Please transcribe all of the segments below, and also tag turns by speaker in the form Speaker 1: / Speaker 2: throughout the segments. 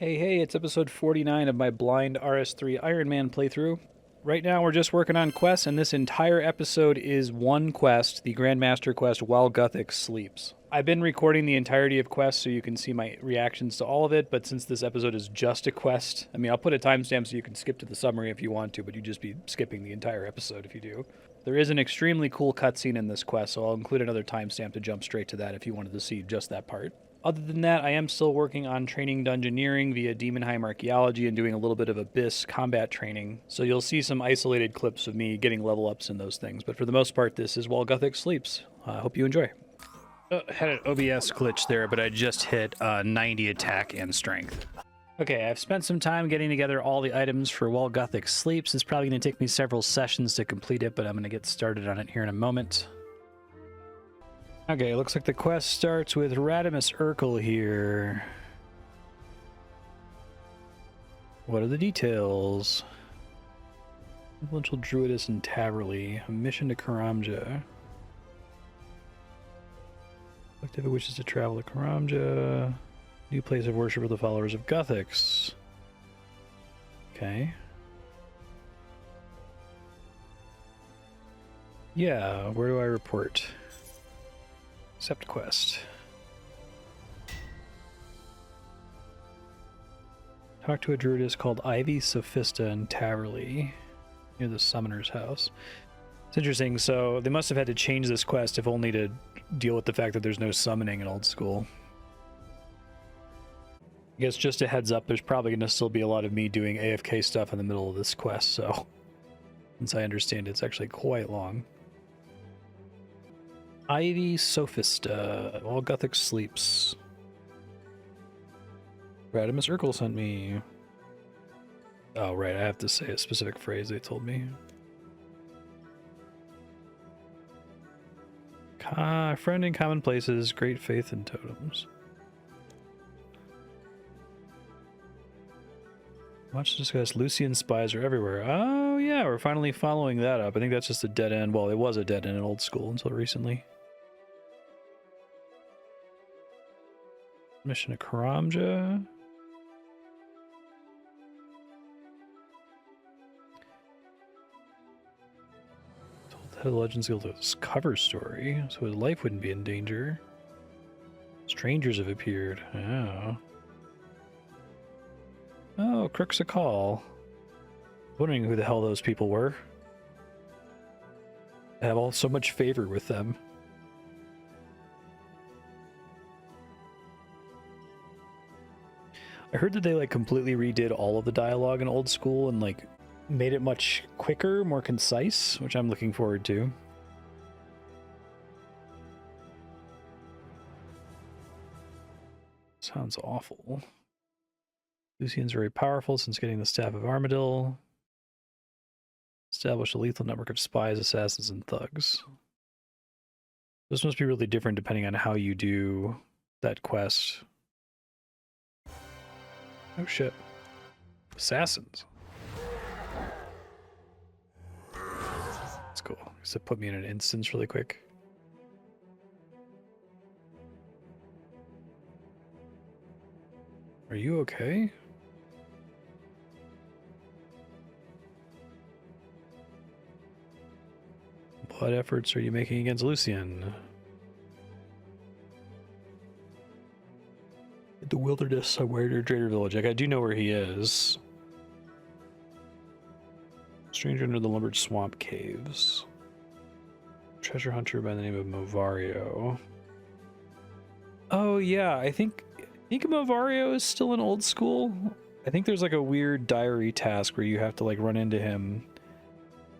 Speaker 1: Hey, it's episode 49 of my blind RS3 Ironman playthrough. Right now we're just working on quests, and this entire episode is one quest, the Grandmaster quest, while Guthix sleeps. I've been recording the entirety of quests so you can see my reactions to all of it, but since this episode is just a quest, I'll put a timestamp so you can skip to the summary if you want to, but you'd just be skipping the entire episode if you do. There is an extremely cool cutscene in this quest, so I'll include another timestamp to jump straight to that if you wanted to see just that part. Other than that, I am still working on training Dungeoneering via Demonheim Archaeology and doing a little bit of Abyss combat training, so you'll see some isolated clips of me getting level ups and those things, but for the most part, this is while Guthix sleeps. I hope you enjoy. Had an OBS glitch there, but I just hit 90 attack and strength. Okay, I've spent some time getting together all the items for while Guthix sleeps. It's probably going to take me several sessions to complete it, but I'm going to get started on it here in a moment. Okay, looks like the quest starts with Radimus Urkel here. What are the details? Influential Druidess in Taverley. A mission to Karamja. Collective wishes to travel to Karamja. New place of worship for the followers of Guthix. Okay. Yeah, where do I report? Accept quest. Talk to a druidess called Ivy Sophista in Taverley, near the summoner's house. It's interesting, so they must have had to change this quest if only to deal with the fact that there's no summoning in old school. I guess just a heads up, there's probably going to still be a lot of me doing AFK stuff in the middle of this quest, so since I understand it's actually quite long. Ivy Sophista, while Guthix sleeps. Radimus Urkel sent me. Oh, right, I have to say a specific phrase they told me. Friend in common places, great faith in totems. Much to discuss. Lucian spies are everywhere. Oh, yeah, we're finally following that up. I think that's just a dead end. Well, it was a dead end in old school until recently. Mission to Karamja. Told the head of the Legends Guild's cover story, so his life wouldn't be in danger. Strangers have appeared. Oh. Oh, Crook's a call. Wondering who the hell those people were. I have all so much favor with them. I heard that they completely redid all of the dialogue in old school and made it much quicker, more concise, which I'm looking forward to. Sounds awful. Lucian's very powerful since getting the Staff of Armadil. Established a lethal network of spies, assassins, and thugs. This must be really different depending on how you do that quest. Oh shit. Assassins. That's cool. Just to put me in an instance really quick. Are you okay? What efforts are you making against Lucian? The wilderness somewhere near Drader Village. I do know where he is. Stranger under the lumbered swamp caves. Treasure hunter by the name of Movario. Oh yeah, I think Movario is still in old school. I think there's a weird diary task where you have to run into him.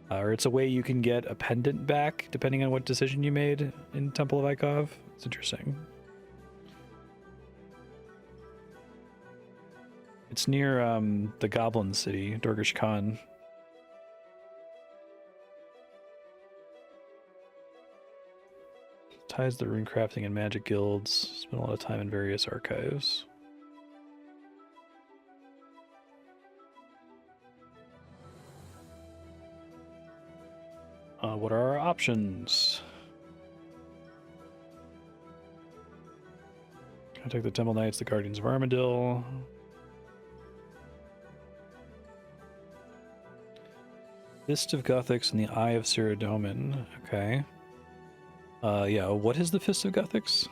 Speaker 1: Or it's a way you can get a pendant back depending on what decision you made in Temple of Ikov. It's interesting. It's near the Goblin City, Dorgish Khan. Ties the rune crafting and magic guilds. Spent a lot of time in various archives. What are our options? Contact the Temple Knights, the Guardians of Armadil. Fist of Guthix and the Eye of Ceradomin. Okay. Yeah, what is the Fist of Guthix?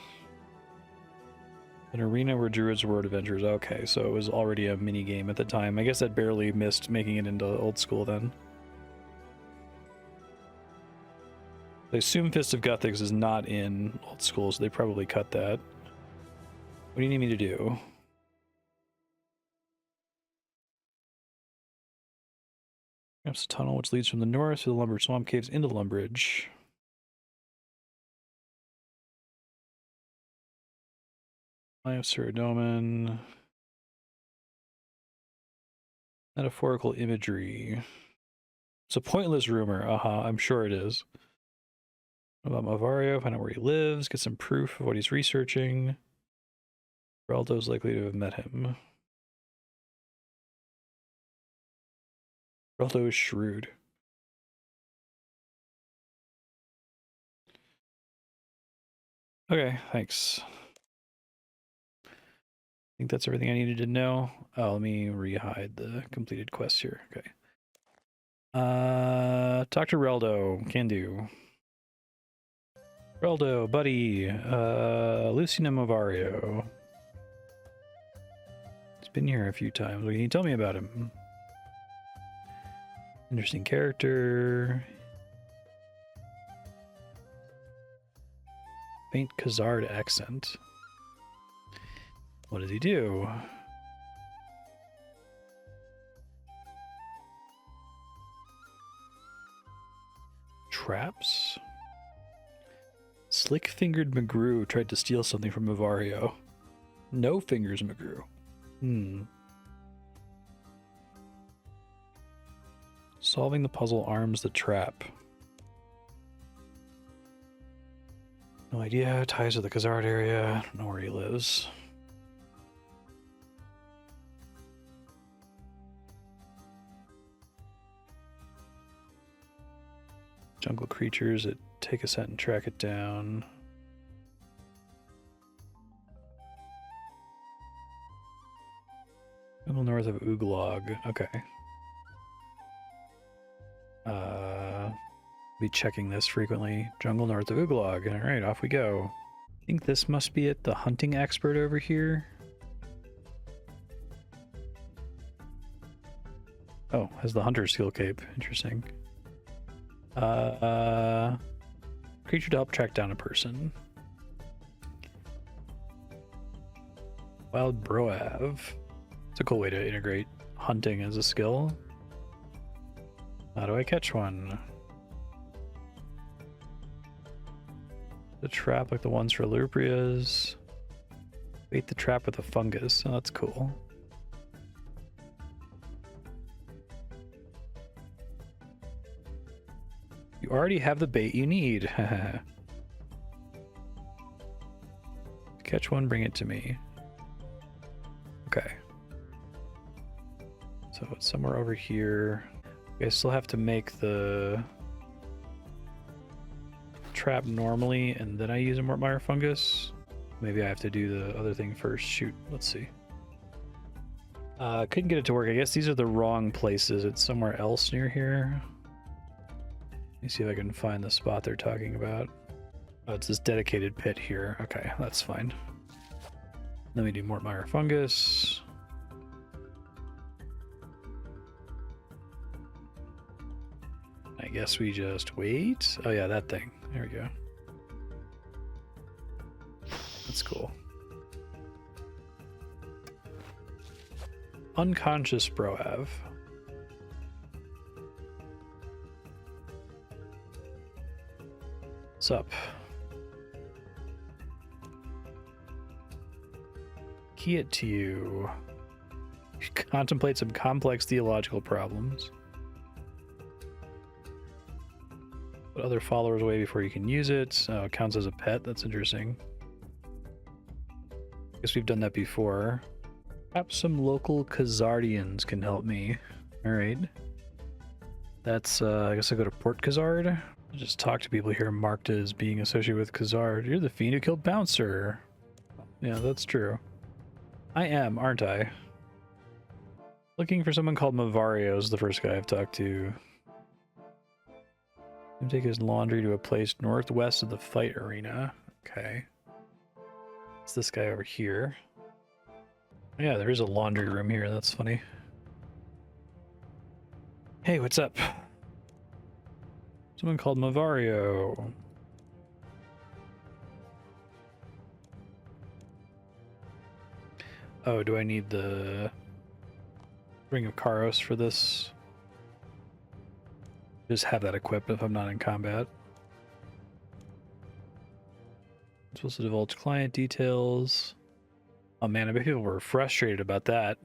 Speaker 1: An arena where druids were adventurers. Okay, so it was already a mini game at the time. I guess that barely missed making it into old school then. I assume Fist of Guthix is not in old school, so they probably cut that. What do you need me to do? There's a tunnel which leads from the north to the Lumber Swamp Caves into Lumbridge. I have Ceradomin. Metaphorical imagery. It's a pointless rumor. I'm sure it is. What about Mavario? Find out where he lives. Get some proof of what he's researching. Raldo's likely to have met him. Raldo is shrewd. Okay, thanks. I think that's everything I needed to know. Oh, let me re-hide the completed quests here. Okay. Talk to Reldo. Can do. Reldo, buddy. Lucina Movario. He's been here a few times. What can you tell me about him? Interesting character. Faint Khazard accent. What does he do? Traps? Slick-fingered McGrew tried to steal something from Mavario. No fingers, McGrew. Solving the puzzle arms the trap. No idea. Ties to the Khazard area. I don't know where he lives. Jungle creatures that take a set and track it down. Jungle north of Ooglog. Okay. Be checking this frequently. Jungle north of Ooglog. Alright, off we go. I think this must be it. The hunting expert over here. Oh, has the hunter skill cape. Interesting. Creature to help track down a person. Wild Broav. It's a cool way to integrate hunting as a skill. How do I catch one? The trap like the ones for Luprias. Bait the trap with a fungus. Oh, that's cool. You already have the bait you need. Catch one, bring it to me. Okay. So it's somewhere over here. I still have to make the trap normally, and then I use a Mortmire fungus. Maybe I have to do the other thing first. Shoot, let's see. Couldn't get it to work. I guess these are the wrong places. It's somewhere else near here. Let me see if I can find the spot they're talking about. Oh, it's this dedicated pit here. Okay, that's fine. Let me do Mortmire fungus. I guess we just wait. Oh yeah, that thing. There we go. That's cool. Unconscious Broav. What's up? Key it to you. Contemplate some complex theological problems. Put other followers away before you can use it. Oh, it counts as a pet. That's interesting. Guess we've done that before. Perhaps some local Khazardians can help me. Alright. That's, I guess I'll go to Port Khazard. I'll just talk to people here marked as being associated with Khazard. You're the fiend who killed Bouncer. Yeah, that's true. I am, aren't I? Looking for someone called Mavario is the first guy I've talked to. He'll take his laundry to a place northwest of the fight arena. Okay. It's this guy over here. Yeah, there is a laundry room here. That's funny. Hey, what's up? Someone called Mavario. Oh, do I need the Ring of Karos for this? Just have that equipped if I'm not in combat. I'm supposed to divulge client details. Oh man, I bet people were frustrated about that.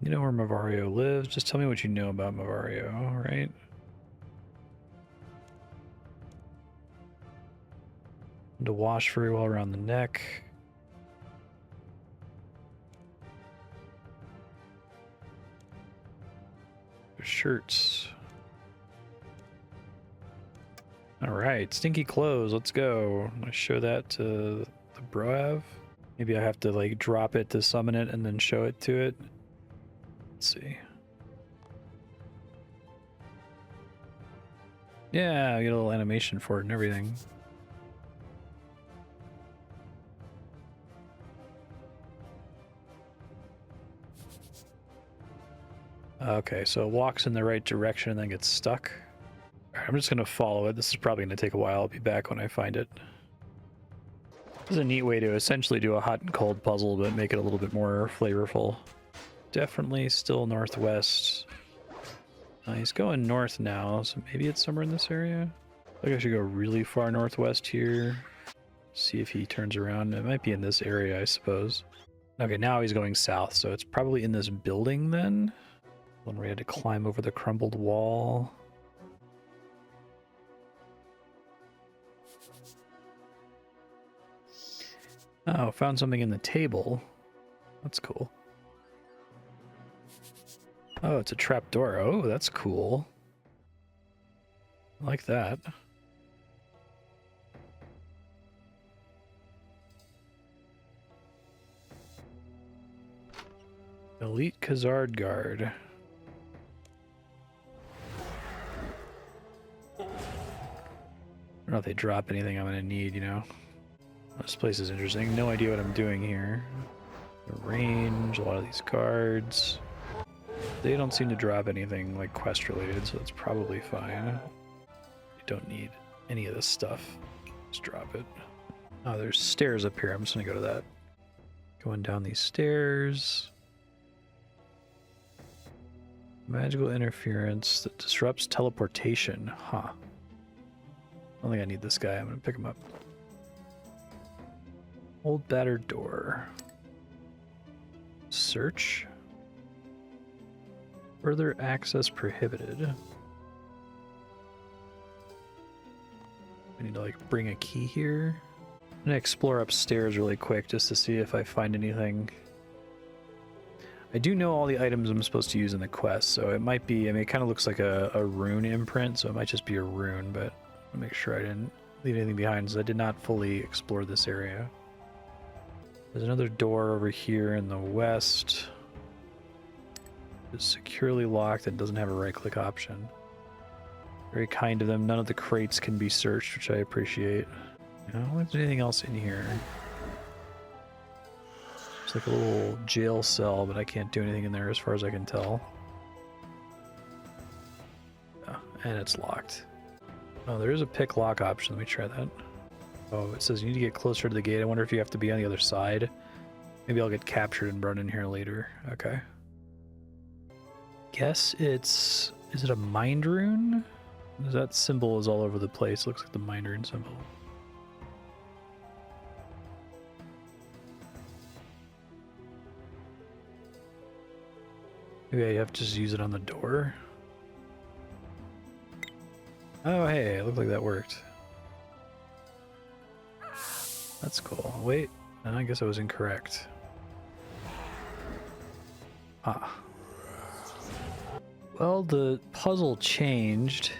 Speaker 1: You know where Mavario lives? Just tell me what you know about Mavario, right? To wash very well around the neck. Shirts. Alright, stinky clothes, let's go. I show that to the Broav. Maybe I have to like drop it to summon it and then show it to it. Let's see. Yeah, I get a little animation for it and everything. Okay, so it walks in the right direction and then gets stuck. Right, I'm just going to follow it. This is probably going to take a while. I'll be back when I find it. This is a neat way to essentially do a hot and cold puzzle, but make it a little bit more flavorful. Definitely still northwest. He's going north now, so maybe it's somewhere in this area. I think I should go really far northwest here. See if he turns around. It might be in this area, I suppose. Okay, now he's going south, so it's probably in this building then. One where we had to climb over the crumbled wall. Oh, found something in the table. That's cool. Oh, it's a trapdoor. Oh, that's cool. I like that. Elite Khazard Guard. I don't know if they drop anything I'm going to need, you know. This place is interesting. No idea what I'm doing here. The range, a lot of these cards. They don't seem to drop anything like quest related, so it's probably fine. You don't need any of this stuff. Just drop it. Oh, there's stairs up here. I'm just going to go to that. Going down these stairs. Magical interference that disrupts teleportation. Huh. I don't think I need this guy. I'm going to pick him up. Old battered door. Search. Further access prohibited. I need to like bring a key here. I'm gonna explore upstairs really quick just to see if I find anything. I do know all the items I'm supposed to use in the quest, so it might be, I mean, it kind of looks like a rune imprint, so it might just be a rune, but I'll make sure I didn't leave anything behind, so I did not fully explore this area. There's another door over here in the west. It's securely locked and doesn't have a right-click option. Very kind of them. None of the crates can be searched, which I appreciate. I don't think there's anything else in here. It's like a little jail cell, but I can't do anything in there as far as I can tell. Oh, and it's locked. Oh, there is a pick lock option. Let me try that. Oh, it says you need to get closer to the gate. I wonder if you have to be on the other side. Maybe I'll get captured and brought in here later. Okay. Guess it's... Is it a mind rune? That symbol is all over the place. Looks like the mind rune symbol. Maybe I have to just use it on the door. Oh, hey, it looked like that worked. That's cool. Wait, I guess I was incorrect. Ah. Well, the puzzle changed.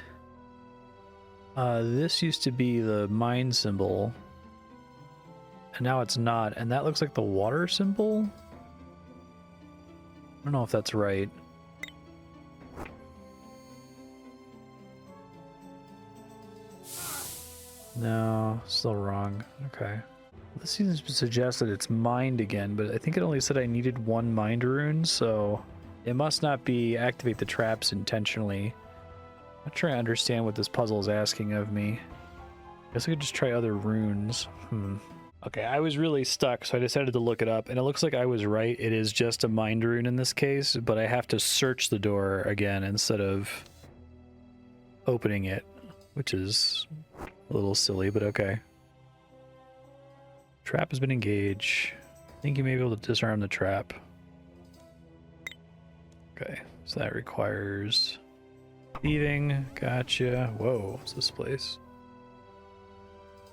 Speaker 1: This used to be the mine symbol. And now it's not. And that looks like the water symbol? I don't know if that's right. No, still wrong. Okay. This seems to suggest that it's mined again, but I think it only said I needed one mined rune, so it must not be activate the traps intentionally. I'm trying to understand what this puzzle is asking of me. I guess I could just try other runes. Okay, I was really stuck, so I decided to look it up, and it looks like I was right. It is just a mined rune in this case, but I have to search the door again instead of opening it, which is a little silly, but okay. Trap has been engaged. I think you may be able to disarm the trap. Okay, so that requires thieving. Gotcha. Whoa, what's this place?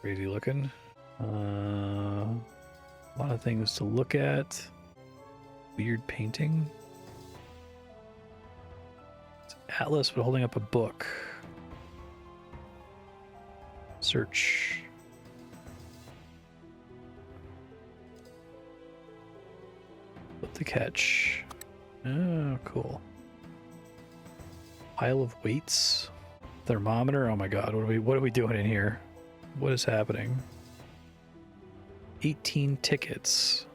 Speaker 1: Crazy looking. A lot of things to look at. Weird painting. It's Atlas, but holding up a book. Search. Flip the catch. Oh, cool. Pile of weights. Thermometer. Oh my god, what are we doing in here? What is happening? 18 tickets.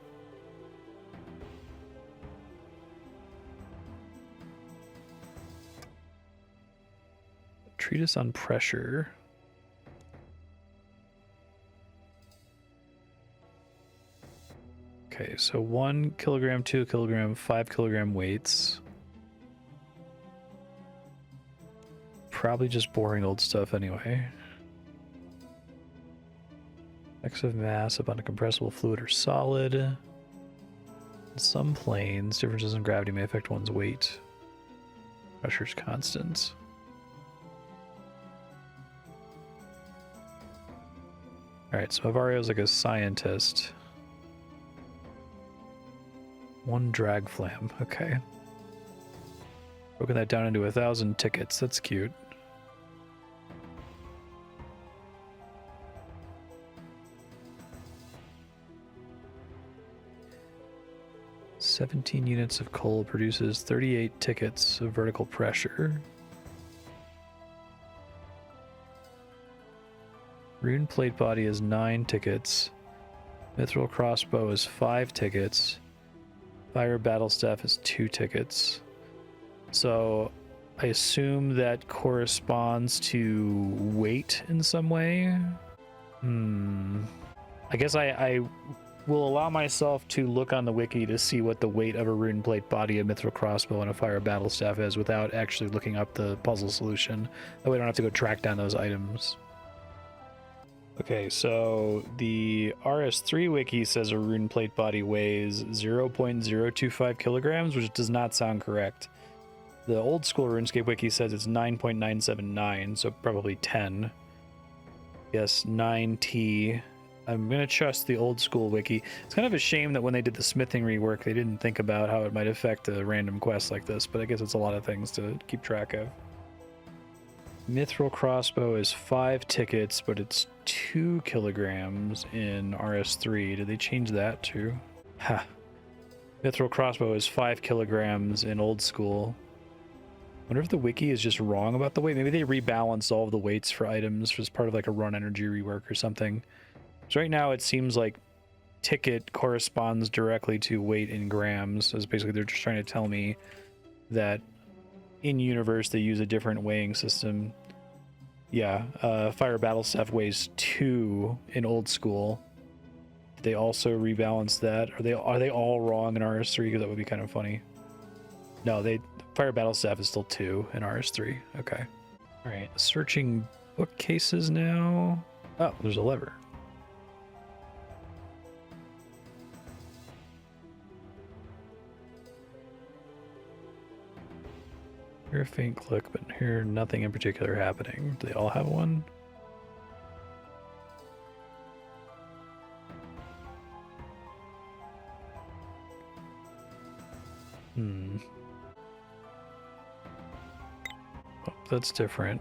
Speaker 1: Treatise on pressure. Okay, so 1 kilogram, 2 kilogram, 5 kilogram weights. Probably just boring old stuff anyway. Excessive mass of uncompressible fluid or solid. In some planes, differences in gravity may affect one's weight. Pressure's constant. Alright, so Avario's like a scientist. 1 drag flam, okay. Broken that down into 1,000 tickets, that's cute. "17 units of coal produces 38 tickets of vertical pressure. Rune plate body is 9 tickets. Mithril crossbow is 5 tickets. Fire battle staff is 2 tickets. So I assume that corresponds to weight in some way. I guess I will allow myself to look on the wiki to see what the weight of a rune plate body, a mithril crossbow, and a fire battle staff is without actually looking up the puzzle solution. That way I don't have to go track down those items. Okay, so the RS3 wiki says a rune plate body weighs 0.025 kilograms, which does not sound correct. The old school RuneScape wiki says it's 9.979, so probably 10. Yes, 9T. I'm going to trust the old school wiki. It's kind of a shame that when they did the smithing rework, they didn't think about how it might affect a random quest like this, but I guess it's a lot of things to keep track of. Mithril crossbow is 5 tickets, but it's 2 kilograms in RS3. Did they change that too? Ha. Mithril crossbow is 5 kilograms in old school. Wonder if the wiki is just wrong about the weight. Maybe they rebalanced all of the weights for items as part of like a run energy rework or something. So right now it seems like ticket corresponds directly to weight in grams, as basically they're just trying to tell me that in universe they use a different weighing system. Yeah, fire battle staff weighs 2 in old school. Did they also rebalance that? Are they all wrong in RS3? Because that would be kind of funny. No, fire battle staff is still 2 in RS3. Okay. All right, searching bookcases now. Oh, there's a lever. Hear a faint click, but hear nothing in particular happening. Do they all have one? Oh, that's different.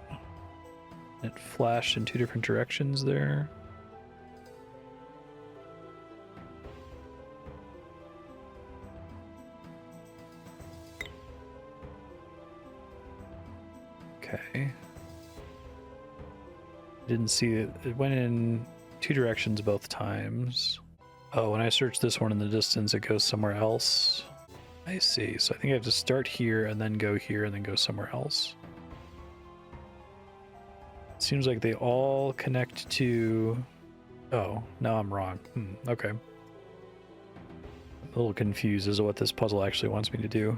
Speaker 1: It flashed in 2 different directions there. Okay. Didn't see it. It went in two directions both times. Oh, when I search this one in the distance, it goes somewhere else. I see. So I think I have to start here and then go here and then go somewhere else. Seems like they all connect to... Oh, no, I'm wrong. Okay. I'm a little confused as to what this puzzle actually wants me to do.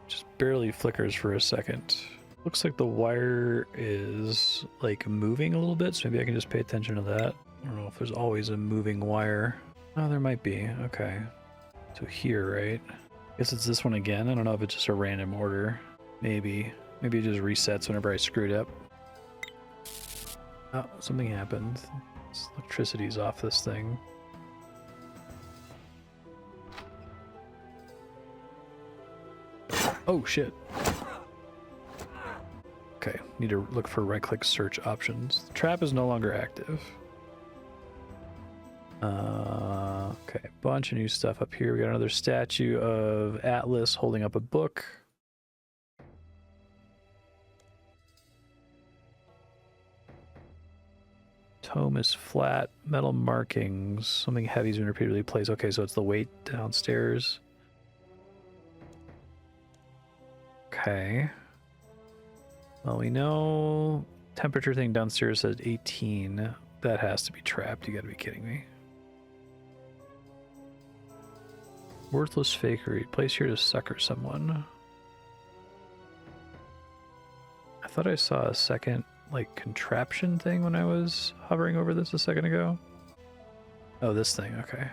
Speaker 1: Just barely flickers for a second. Looks like the wire is like moving a little bit, so maybe I can just pay attention to that. I don't know if there's always a moving wire. Oh, there might be. Okay. So here, right? I guess it's this one again. I don't know if it's just a random order. Maybe. Maybe it just resets whenever I screwed up. Oh, something happened. Electricity's off this thing. Oh, shit. Okay, need to look for right-click search options. The trap is no longer active. Okay, bunch of new stuff up here. We got another statue of Atlas holding up a book. Tome is flat, metal markings. Something heavy's been repeatedly placed. Okay, so it's the weight downstairs. Okay. Well, we know temperature thing downstairs says 18. That has to be trapped. You gotta be kidding me. Worthless fakery. Place here to sucker someone. I thought I saw a second, like, contraption thing when I was hovering over this a second ago. Oh, this thing. Okay.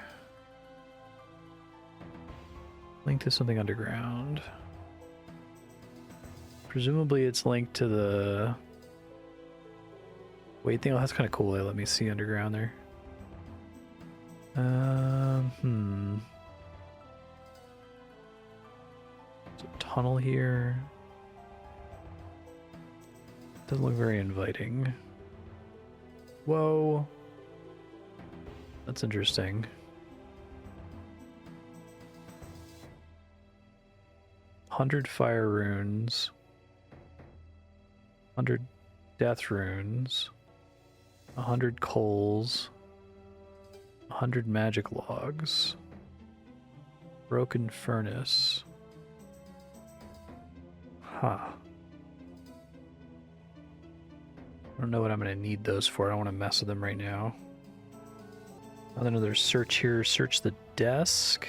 Speaker 1: Link to something underground. Presumably it's linked to the weight thing. Oh, that's kind of cool. They let me see underground there. There's a tunnel here. Doesn't look very inviting. Whoa. That's interesting. 100 fire runes. 100 death runes. 100 coals. 100 magic logs. Broken furnace. Huh. I don't know what I'm going to need those for. I don't want to mess with them right now. Another search here. Search the desk.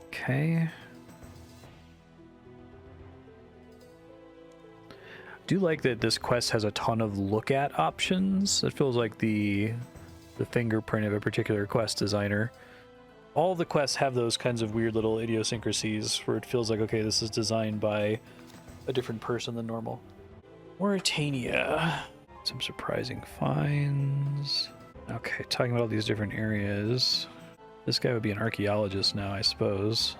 Speaker 1: Okay. I do like that this quest has a ton of look at options. It feels like the fingerprint of a particular quest designer. All the quests have those kinds of weird little idiosyncrasies where it feels like, okay, this is designed by a different person than normal. Mauritania. Some surprising finds. Okay, talking about all these different areas. This guy would be an archaeologist now, I suppose.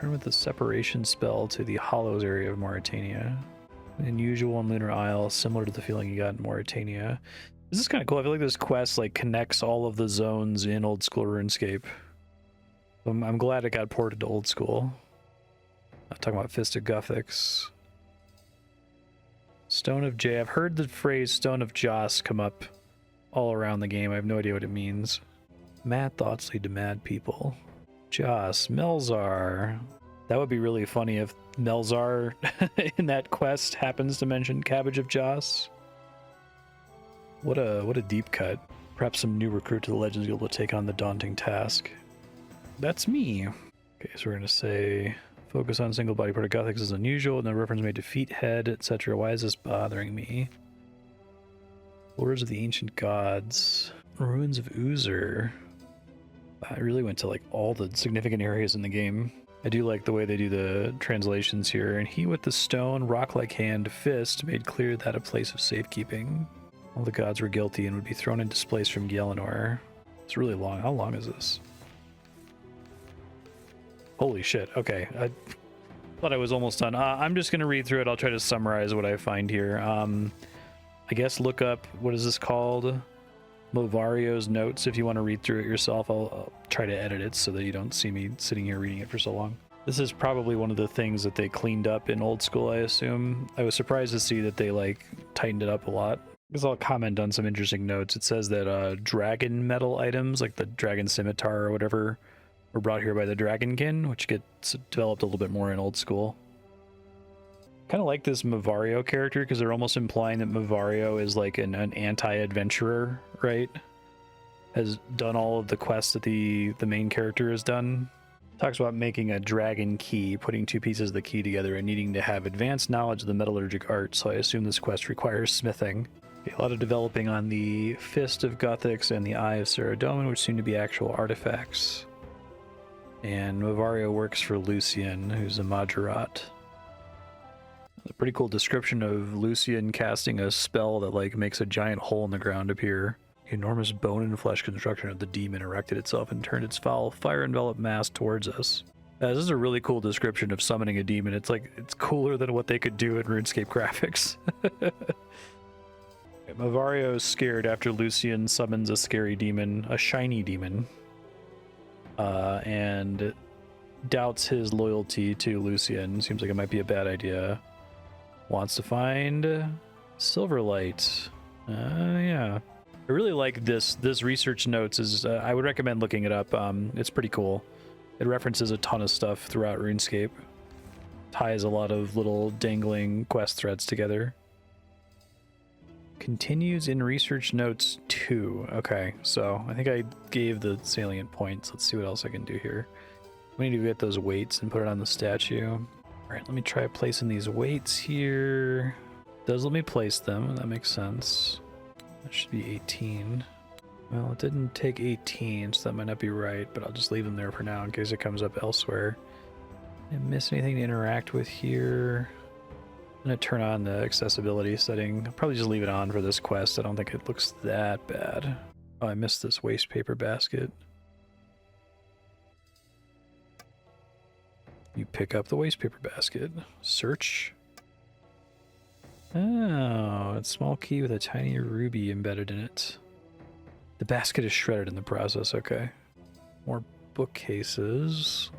Speaker 1: Turn with the separation spell to the Hollows area of Mauritania. An unusual in Lunar Isle, similar to the feeling you got in Mauritania. This is kind of cool. I feel like this quest like connects all of the zones in old school RuneScape. I'm glad it got ported to old school. I'm talking about Fist of Guthix. Stone of J. I've heard the phrase Stone of Joss come up all around the game. I have no idea what it means. Mad thoughts lead to mad people. Joss. Melzar. That would be really funny if Melzar in that quest happens to mention Cabbage of Joss. What a deep cut. Perhaps some new recruit to the Legends Guild will take on the daunting task. That's me. Okay, so we're gonna say focus on single body part of Guthix is unusual, and the reference made to feet, head, etc. Why is this bothering me? Lords of the Ancient Gods. Ruins of Uzer. I really went to like all the significant areas in the game. I do like the way they do the translations here. And he with the stone, rock-like hand, fist, made clear that a place of safekeeping. All the gods were guilty and would be thrown and displaced from Gielinor. It's really long. How long is this? Holy shit. Okay. I thought I was almost done. I'm just going to read through it. I'll try to summarize what I find here. I guess look up, what is this called? Movario's notes if you want to read through it yourself. I'll try to edit it so that you don't see me sitting here reading it for so long. This is probably one of the things that they cleaned up in old school, I assume. I was surprised to see that they like tightened it up a lot. Because I'll comment on some interesting notes. It says that dragon metal items, like the dragon scimitar or whatever, were brought here by the dragonkin, which gets developed a little bit more in old school. Kind of like this Mavario character, because they're almost implying that Mavario is like an anti-adventurer, right? Has done all of the quests that the main character has done. Talks about making a dragon key, putting two pieces of the key together, and needing to have advanced knowledge of the metallurgic art, so I assume this quest requires smithing. Okay, a lot of developing on the Fist of Guthix and the Eye of Saradomin, which seem to be actual artifacts. And Mavario works for Lucian, who's a Majorat. A pretty cool description of Lucian casting a spell that like makes a giant hole in the ground appear. The enormous bone and flesh construction of the demon erected itself and turned its foul, fire-enveloped mass towards us. This is a really cool description of summoning a demon. It's like, it's cooler than what they could do in RuneScape graphics. Mavario is scared after Lucian summons a scary demon, a shiny demon, and doubts his loyalty to Lucian. Seems like it might be a bad idea. Wants to find Silverlight. Yeah. I really like this research notes. I would recommend looking it up. It's pretty cool. It references a ton of stuff throughout RuneScape. Ties a lot of little dangling quest threads together. Continues in research notes 2. Okay, so I think I gave the salient points. Let's see what else I can do here. We need to get those weights and put it on the statue. All right, let me try placing these weights here. Does let me place them. That makes sense. That should be 18. Well, it didn't take 18, so that might not be right, but I'll just leave them there for now in case it comes up elsewhere. Didn't miss anything to interact with here. I'm going to turn on the accessibility setting. I'll probably just leave it on for this quest. I don't think it looks that bad. Oh, I missed this waste paper basket. You pick up the waste paper basket. Search. Oh, it's a small key with a tiny ruby embedded in it. The basket is shredded in the process, okay. More bookcases.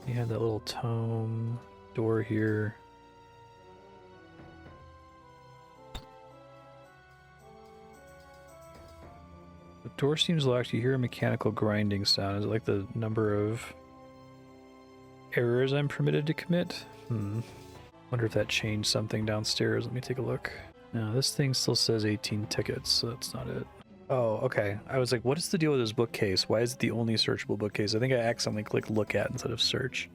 Speaker 1: You have that little tome door here. The door seems locked. You hear a mechanical grinding sound. Is it like the number of errors I'm permitted to commit? Wonder if that changed something downstairs. Let me take a look. No, this thing still says 18 tickets, so that's not it. Oh, okay. I was like, what is the deal with this bookcase? Why is it the only searchable bookcase? I think I accidentally clicked look at instead of search.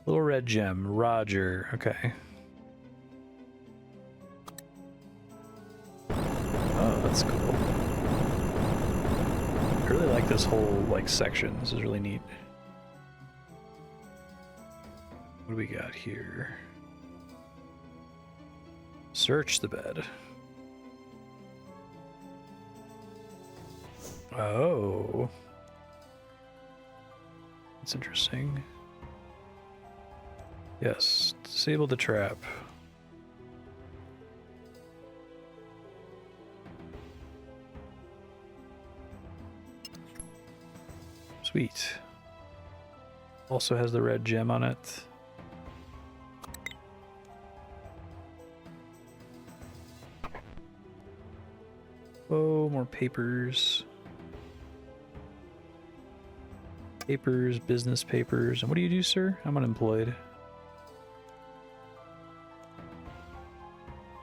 Speaker 1: Little red gem. Roger. Okay. Oh, that's cool. I really like this whole, like, section. This is really neat. What do we got here? Search the bed. Oh. That's interesting. Yes, disable the trap. Sweet. Also has the red gem on it. Oh, more papers. Papers, business papers. And what do you do, sir? I'm unemployed.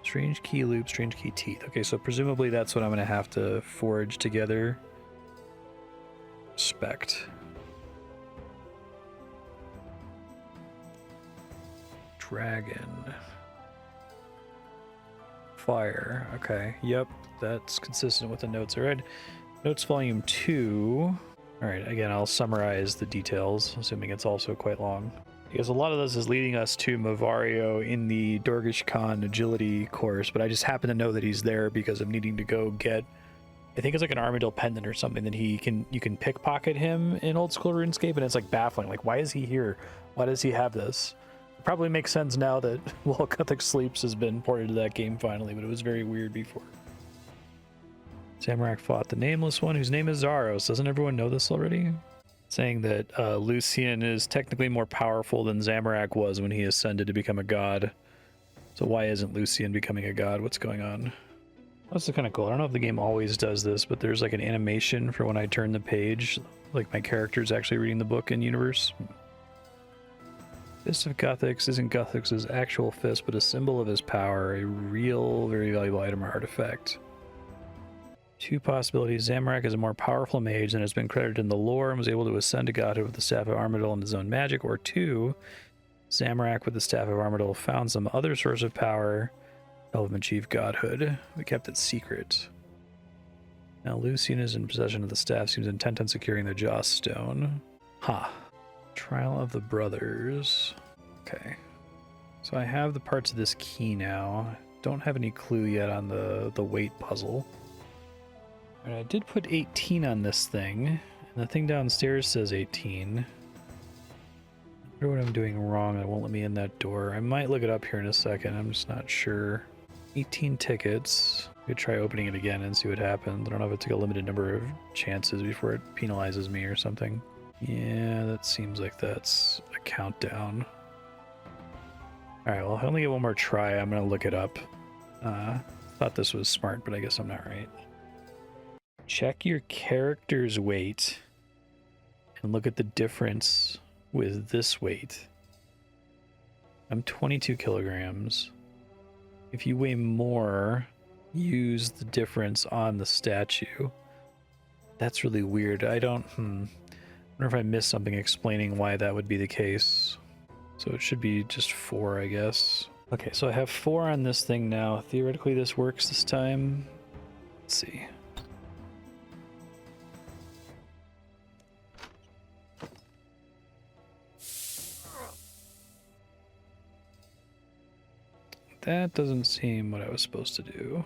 Speaker 1: Strange key loop, strange key teeth. Okay, so presumably that's what I'm going to have to forge together. Respect. Dragon. Fire. Okay, yep. That's consistent with the notes I read. Notes volume 2. Alright, again, I'll summarize the details, assuming it's also quite long. Because a lot of this is leading us to Mavario in the Dorgish Khan agility course, but I just happen to know that he's there because I'm needing to go get, I think it's like an Armadillo pendant or something that you can pickpocket him in old school RuneScape, and it's like baffling. Like, why is he here? Why does he have this? It probably makes sense now that, well, Guthix Sleeps has been ported to that game finally, but it was very weird before. Zamorak fought the Nameless One, whose name is Zaros. Doesn't everyone know this already? Saying that Lucian is technically more powerful than Zamorak was when he ascended to become a god. So why isn't Lucian becoming a god? What's going on? That's kind of cool. I don't know if the game always does this, but there's like an animation for when I turn the page, like my character's actually reading the book in universe. Fist of Guthix isn't Guthix's actual fist, but a symbol of his power, a real, very valuable item or artifact. Two possibilities. Zamorak is a more powerful mage than has been credited in the lore and was able to ascend to godhood with the Staff of Armadyl and his own magic. Or two, Zamorak with the Staff of Armadyl found some other source of power to help him achieve godhood. We kept it secret. Now Lucian is in possession of the staff, seems intent on securing the Joss Stone. Ha. Trial of the Brothers. Okay. So I have the parts of this key now. Don't have any clue yet on the weight puzzle. And I did put 18 on this thing, and the thing downstairs says 18. I wonder what I'm doing wrong that won't let me in that door. I might look it up here in a second, I'm just not sure. 18 tickets. I could try opening it again and see what happens. I don't know if it's like a limited number of chances before it penalizes me or something. Yeah, that seems like that's a countdown. Alright, well, I only get one more try. I'm gonna look it up. Thought this was smart, but I guess I'm not right. Check your character's weight and look at the difference with this weight. I'm 22 kilograms. If you weigh more, use the difference on the statue. That's really weird. I wonder if I missed something explaining why that would be the case. So it should be just 4, I guess. Okay, so I have 4 on this thing now. Theoretically, this works this time. Let's see. That doesn't seem what I was supposed to do.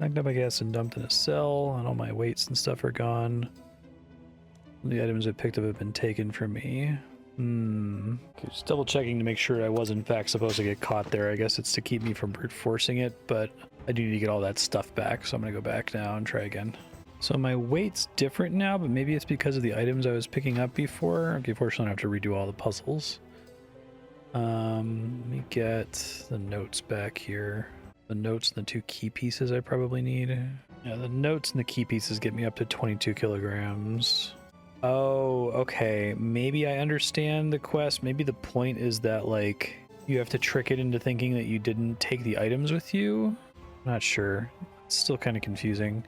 Speaker 1: Knocked up my gas and dumped in a cell, and all my weights and stuff are gone. The items I picked up have been taken from me. Okay, just double checking to make sure I was in fact supposed to get caught there. I guess it's to keep me from brute forcing it, but I do need to get all that stuff back, so I'm gonna go back now and try again. So my weight's different now, but maybe it's because of the items I was picking up before. Okay, fortunately I don't have to redo all the puzzles. Let me get the notes back here. The notes and the 2 key pieces I probably need. Yeah, the notes and the key pieces get me up to 22 kilograms. Oh, okay. Maybe I understand the quest. Maybe the point is that, like, you have to trick it into thinking that you didn't take the items with you? I'm not sure. It's still kind of confusing.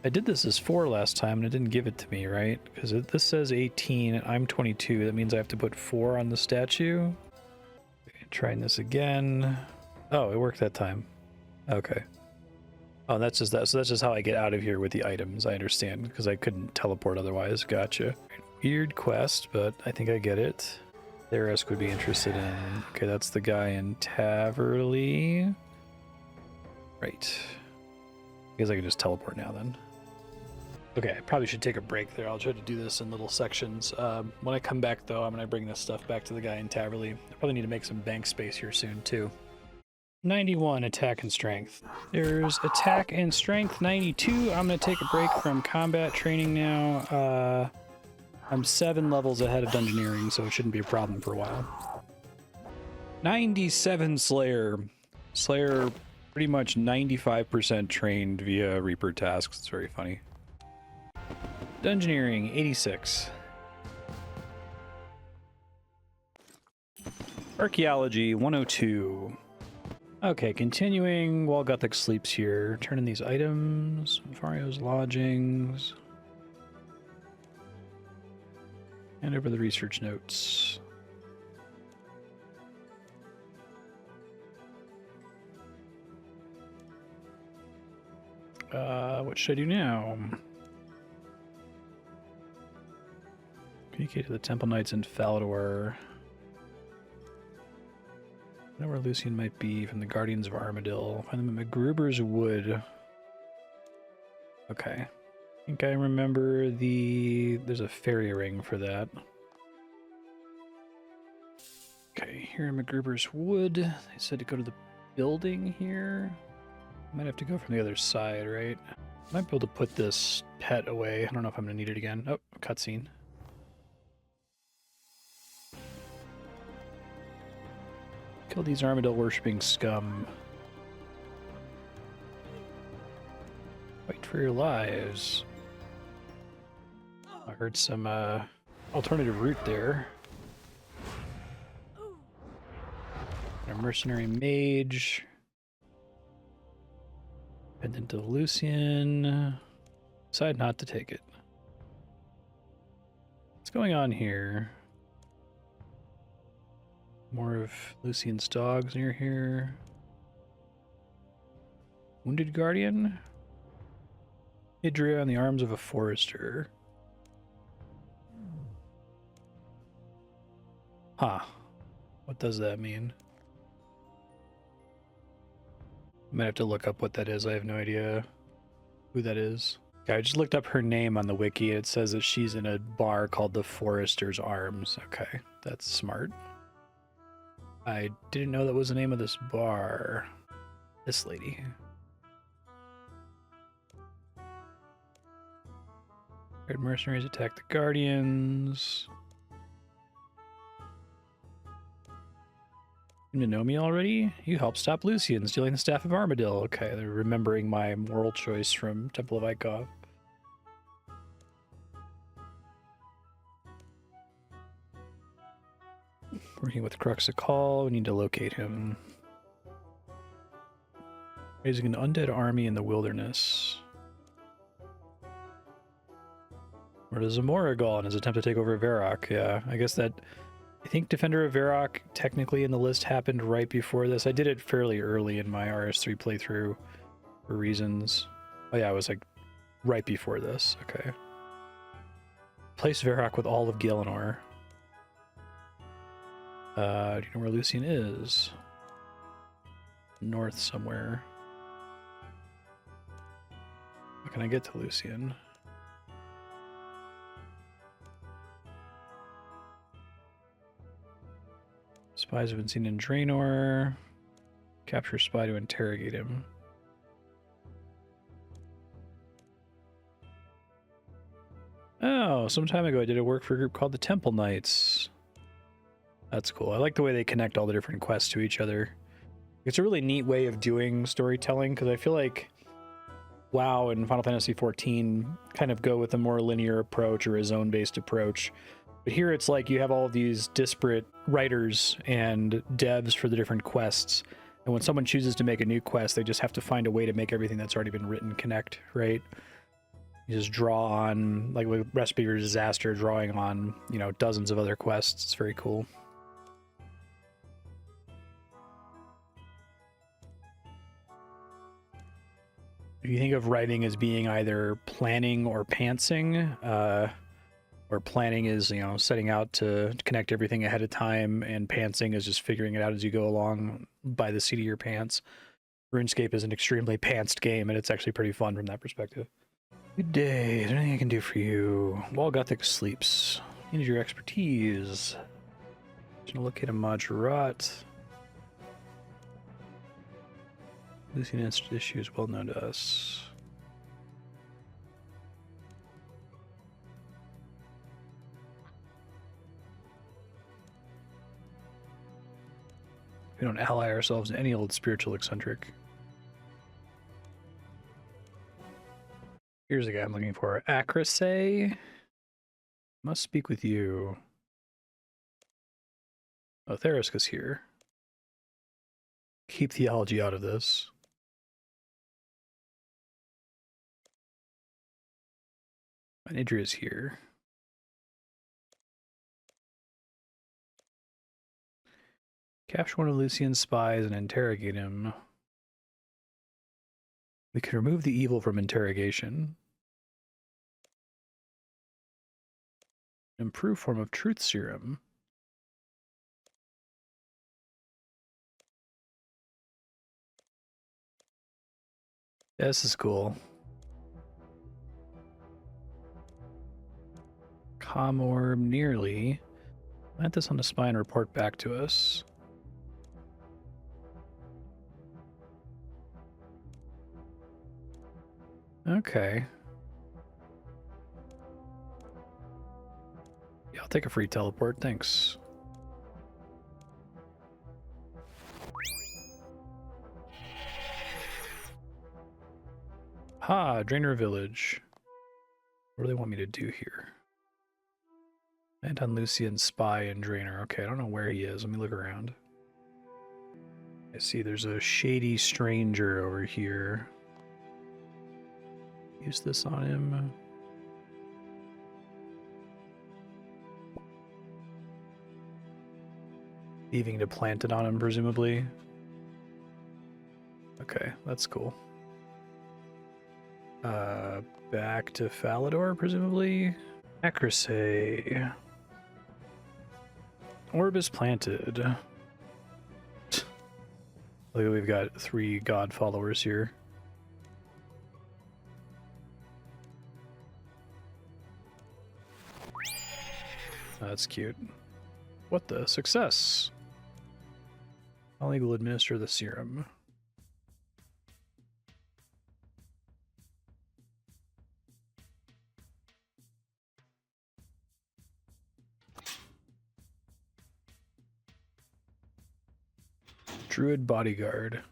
Speaker 1: I did this as 4 last time and it didn't give it to me, right? Because this says 18, I'm 22. That means I have to put 4 on the statue. Okay, trying this again. Oh, it worked that time. Okay. Oh, that's just that. So that's just how I get out of here with the items. I understand, because I couldn't teleport otherwise. Gotcha. Weird quest, but I think I get it. Theresk would be interested in. Okay, that's the guy in Taverley. Right. I guess I can just teleport now then. Okay, I probably should take a break there. I'll try to do this in little sections. When I come back, though, I'm going to bring this stuff back to the guy in Taverley. I probably need to make some bank space here soon, too. 91 attack and strength. There's attack and strength 92. I'm going to take a break from combat training now. I'm 7 levels ahead of dungeoneering, so it shouldn't be a problem for a while. 97 Slayer. Slayer pretty much 95% trained via Reaper tasks. It's very funny. Dungeoneering 86. Archaeology 102. Okay, continuing while Guthix sleeps here. Turn in these items. Vario's lodgings. Hand over the research notes. What should I do now? Communicate to the Temple Knights in Falador. I know where Lucian might be from the Guardians of Armadyl. Find them at McGruber's Wood. Okay. I think I remember there's a fairy ring for that. Okay, here in MacGruber's Wood. They said to go to the building here. Might have to go from the other side, right? Might be able to put this pet away. I don't know if I'm gonna need it again. Oh, cutscene. Kill these armadillo worshipping scum. Fight for your lives. I heard some alternative route there. A mercenary mage. Pendant to Lucian. Decide not to take it. What's going on here? More of Lucian's dogs near here. Wounded Guardian? Hydria on the arms of a forester. Huh. What does that mean? I might have to look up what that is. I have no idea who that is. Okay, I just looked up her name on the wiki. It says that she's in a bar called the Forester's Arms. Okay, that's smart. I didn't know that was the name of this bar. This lady. Red mercenaries attack the Guardians. You to know me already? You helped stop Lucian stealing the Staff of Armadillo. Okay, they're remembering my moral choice from Temple of Ikov. Working with Crux of Call, we need to locate him. Raising an undead army in the wilderness. Or does Zamora in his attempt to take over Varrock? Yeah, I guess that... I think Defender of Varrock technically in the list happened right before this. I did it fairly early in my RS3 playthrough for reasons. Oh yeah, it was like right before this. Okay. Place Varrock with all of Gielinor. Do you know where Lucian is? North somewhere. How can I get to Lucian? Spies have been seen in Draenor. Capture spy to interrogate him. Oh, some time ago I did a work for a group called the Temple Knights. That's cool. I like the way they connect all the different quests to each other. It's a really neat way of doing storytelling, because I feel like WoW and Final Fantasy XIV kind of go with a more linear approach or a zone-based approach. But here it's like you have all of these disparate writers and devs for the different quests. And when someone chooses to make a new quest, they just have to find a way to make everything that's already been written connect, right? You just draw on, like with Recipe for Disaster, drawing on, you know, dozens of other quests. It's very cool. If you think of writing as being either planning or pantsing, where planning is, you know, setting out to connect everything ahead of time, and pantsing is just figuring it out as you go along by the seat of your pants. RuneScape is an extremely pantsed game, and it's actually pretty fun from that perspective. Good day. Is there anything I can do for you? While Guthix sleeps. I need your expertise. Gonna locate a Majorat. Lucian issue is well known to us. We don't ally ourselves to any old spiritual eccentric. Here's the guy I'm looking for. Acrase. Must speak with you. Oh, Theriska's here. Keep theology out of this. And Idria's here. Capture one of Lucian's spies and interrogate him. We can remove the evil from interrogation. Improved form of truth serum. Yeah, this is cool. Calm orb nearly. Plant this on the spine and report back to us. Okay. Yeah, I'll take a free teleport, thanks. Ha, Drainer Village. What do they want me to do here? Land on Lucian, spy, and Drainer. Okay, I don't know where he is. Let me look around. I see there's a shady stranger over here. Use this on him. Leaving to plant it on him, presumably. Okay, that's cool. Back to Falador, presumably. Acrosay. Orb is planted. Look, we've got 3 god followers here. That's cute. What the? Success! Colleague will administer the serum. Druid bodyguard.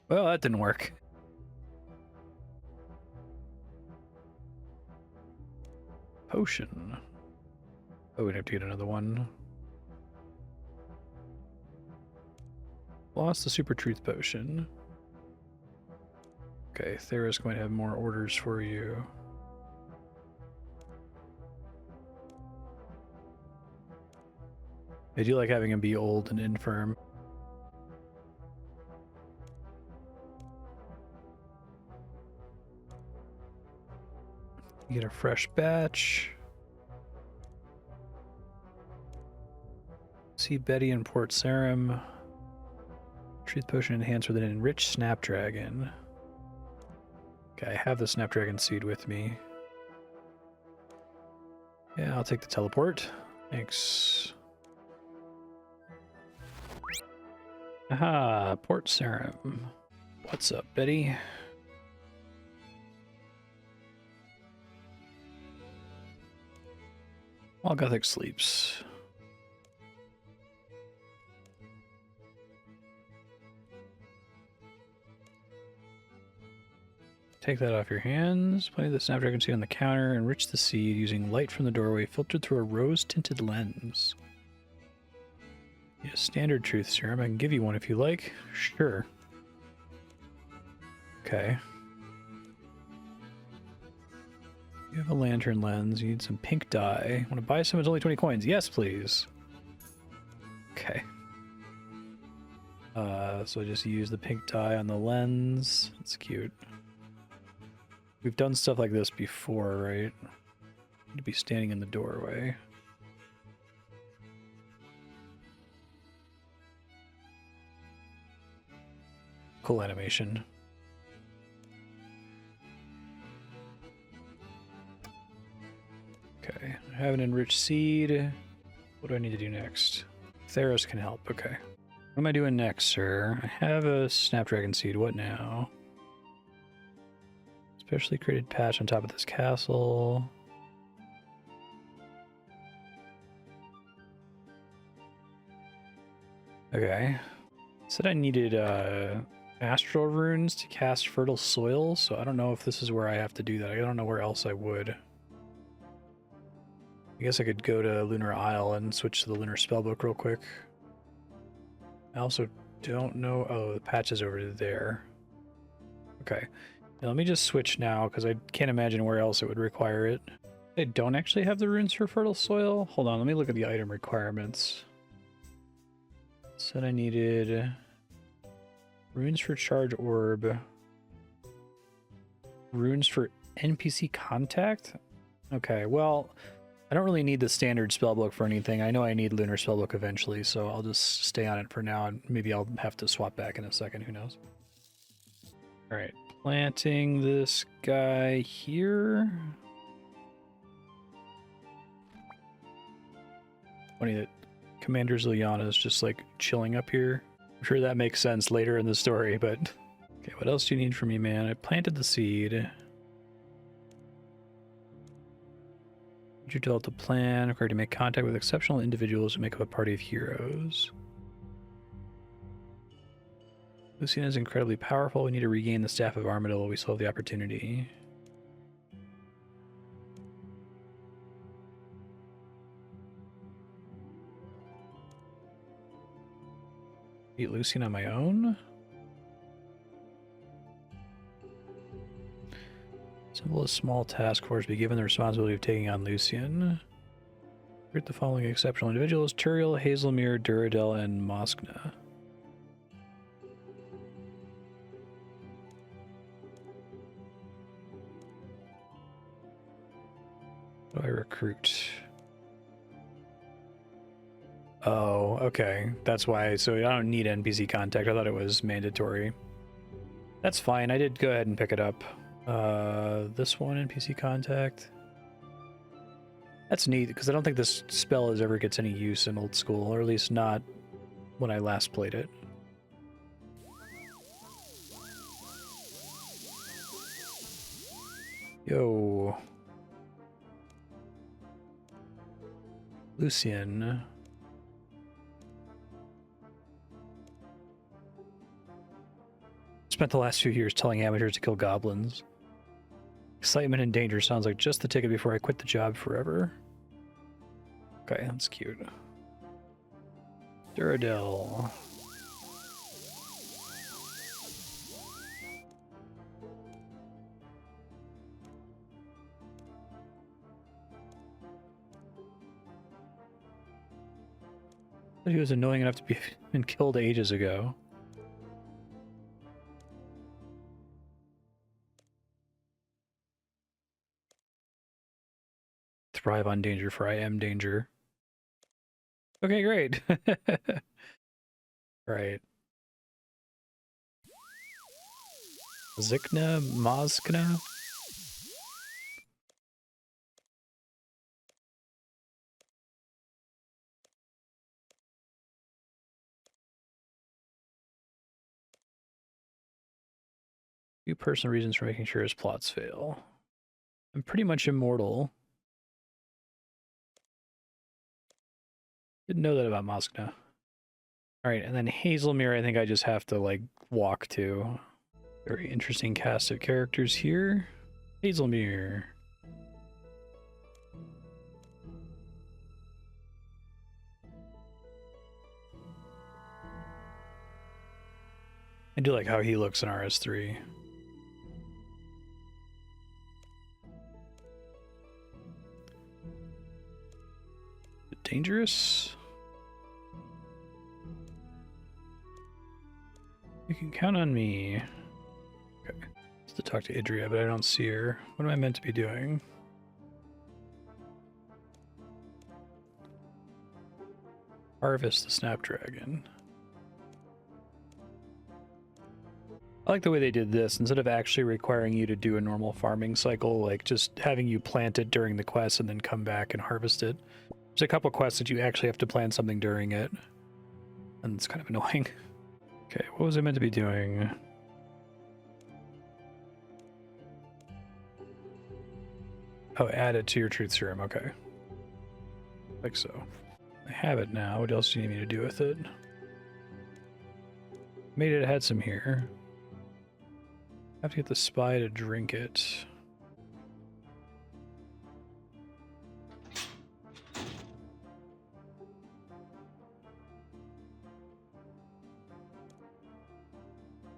Speaker 1: Well, that didn't work. Potion. Oh, we'd have to get another one. Lost the super truth potion. Okay, Thera's going to have more orders for you. I do like having him be old and infirm. You get a fresh batch. See Betty and Port Sarum. Truth potion enhanced with an enriched snapdragon. Okay, I have the snapdragon seed with me. Yeah, I'll take the teleport. Thanks. Aha, Port Sarum. What's up, Betty? While Guthix sleeps. Take that off your hands. Place the snapdragon seed on the counter. Enrich the seed using light from the doorway filtered through a rose-tinted lens. Yeah, standard truth serum. I can give you one if you like. Sure. Okay. You have a lantern lens. You need some pink dye. Want to buy some? It's only 20 coins. Yes, please. Okay. So I just use the pink dye on the lens. It's cute. We've done stuff like this before, right? Need to be standing in the doorway. Cool animation. Okay, I have an enriched seed. What do I need to do next? Theros can help, okay. What am I doing next, sir? I have a snapdragon seed, what now? Specially created patch on top of this castle. Okay. Said I needed astral runes to cast fertile soil, so I don't know if this is where I have to do that. I don't know where else I would. I guess I could go to Lunar Isle and switch to the Lunar Spellbook real quick. I also don't know... Oh, the patch is over there. Okay. Now let me just switch now, because I can't imagine where else it would require it. They don't actually have the runes for fertile soil? Hold on, let me look at the item requirements. Said I needed runes for charge orb. Runes for NPC contact? Okay, well, I don't really need the standard spellbook for anything. I know I need Lunar Spellbook eventually, so I'll just stay on it for now, and maybe I'll have to swap back in a second, who knows. Alright. Planting this guy here. Funny that Commander Ziliana is just like chilling up here. I'm sure that makes sense later in the story, but okay, what else do you need from me, man? I planted the seed. You developed a plan required to make contact with exceptional individuals who make up a party of heroes. Lucian is incredibly powerful. We need to regain the Staff of Armadillo. We still have the opportunity. Beat Lucian on my own? Simple as small task force be given the responsibility of taking on Lucian. Recruit the following exceptional individuals: Turiel, Hazelmere, Duradel, and Moskna. What do I recruit? Oh, okay. That's why. So I don't need NPC contact. I thought it was mandatory. That's fine. I did go ahead and pick it up. This one, NPC contact. That's neat, because I don't think this spell ever gets any use in old school, or at least not when I last played it. Yo. Lucian. Spent the last few years telling amateurs to kill goblins. Excitement and danger sounds like just the ticket before I quit the job forever. Okay, that's cute. Duradel. He was annoying enough to be been killed ages ago. Thrive on danger, for I am danger. Okay, great. Right. Zikna, Moskna. Few personal reasons for making sure his plots fail. I'm pretty much immortal. Didn't know that about Moskna. Alright, and then Hazelmere, I think I just have to, like, walk to. Very interesting cast of characters here. Hazelmere. I do like how he looks in RS3. Dangerous? You can count on me. Okay. Just to talk to Idria, but I don't see her. What am I meant to be doing? Harvest the Snapdragon. I like the way they did this. Instead of actually requiring you to do a normal farming cycle, like just having you plant it during the quest and then come back and harvest it. There's a couple quests that you actually have to plant something during it. And it's kind of annoying. Okay, what was I meant to be doing? Oh, add it to your truth serum. Okay. Like so. I have it now. What else do you need me to do with it? Made it, had some here. Have to get the spy to drink it.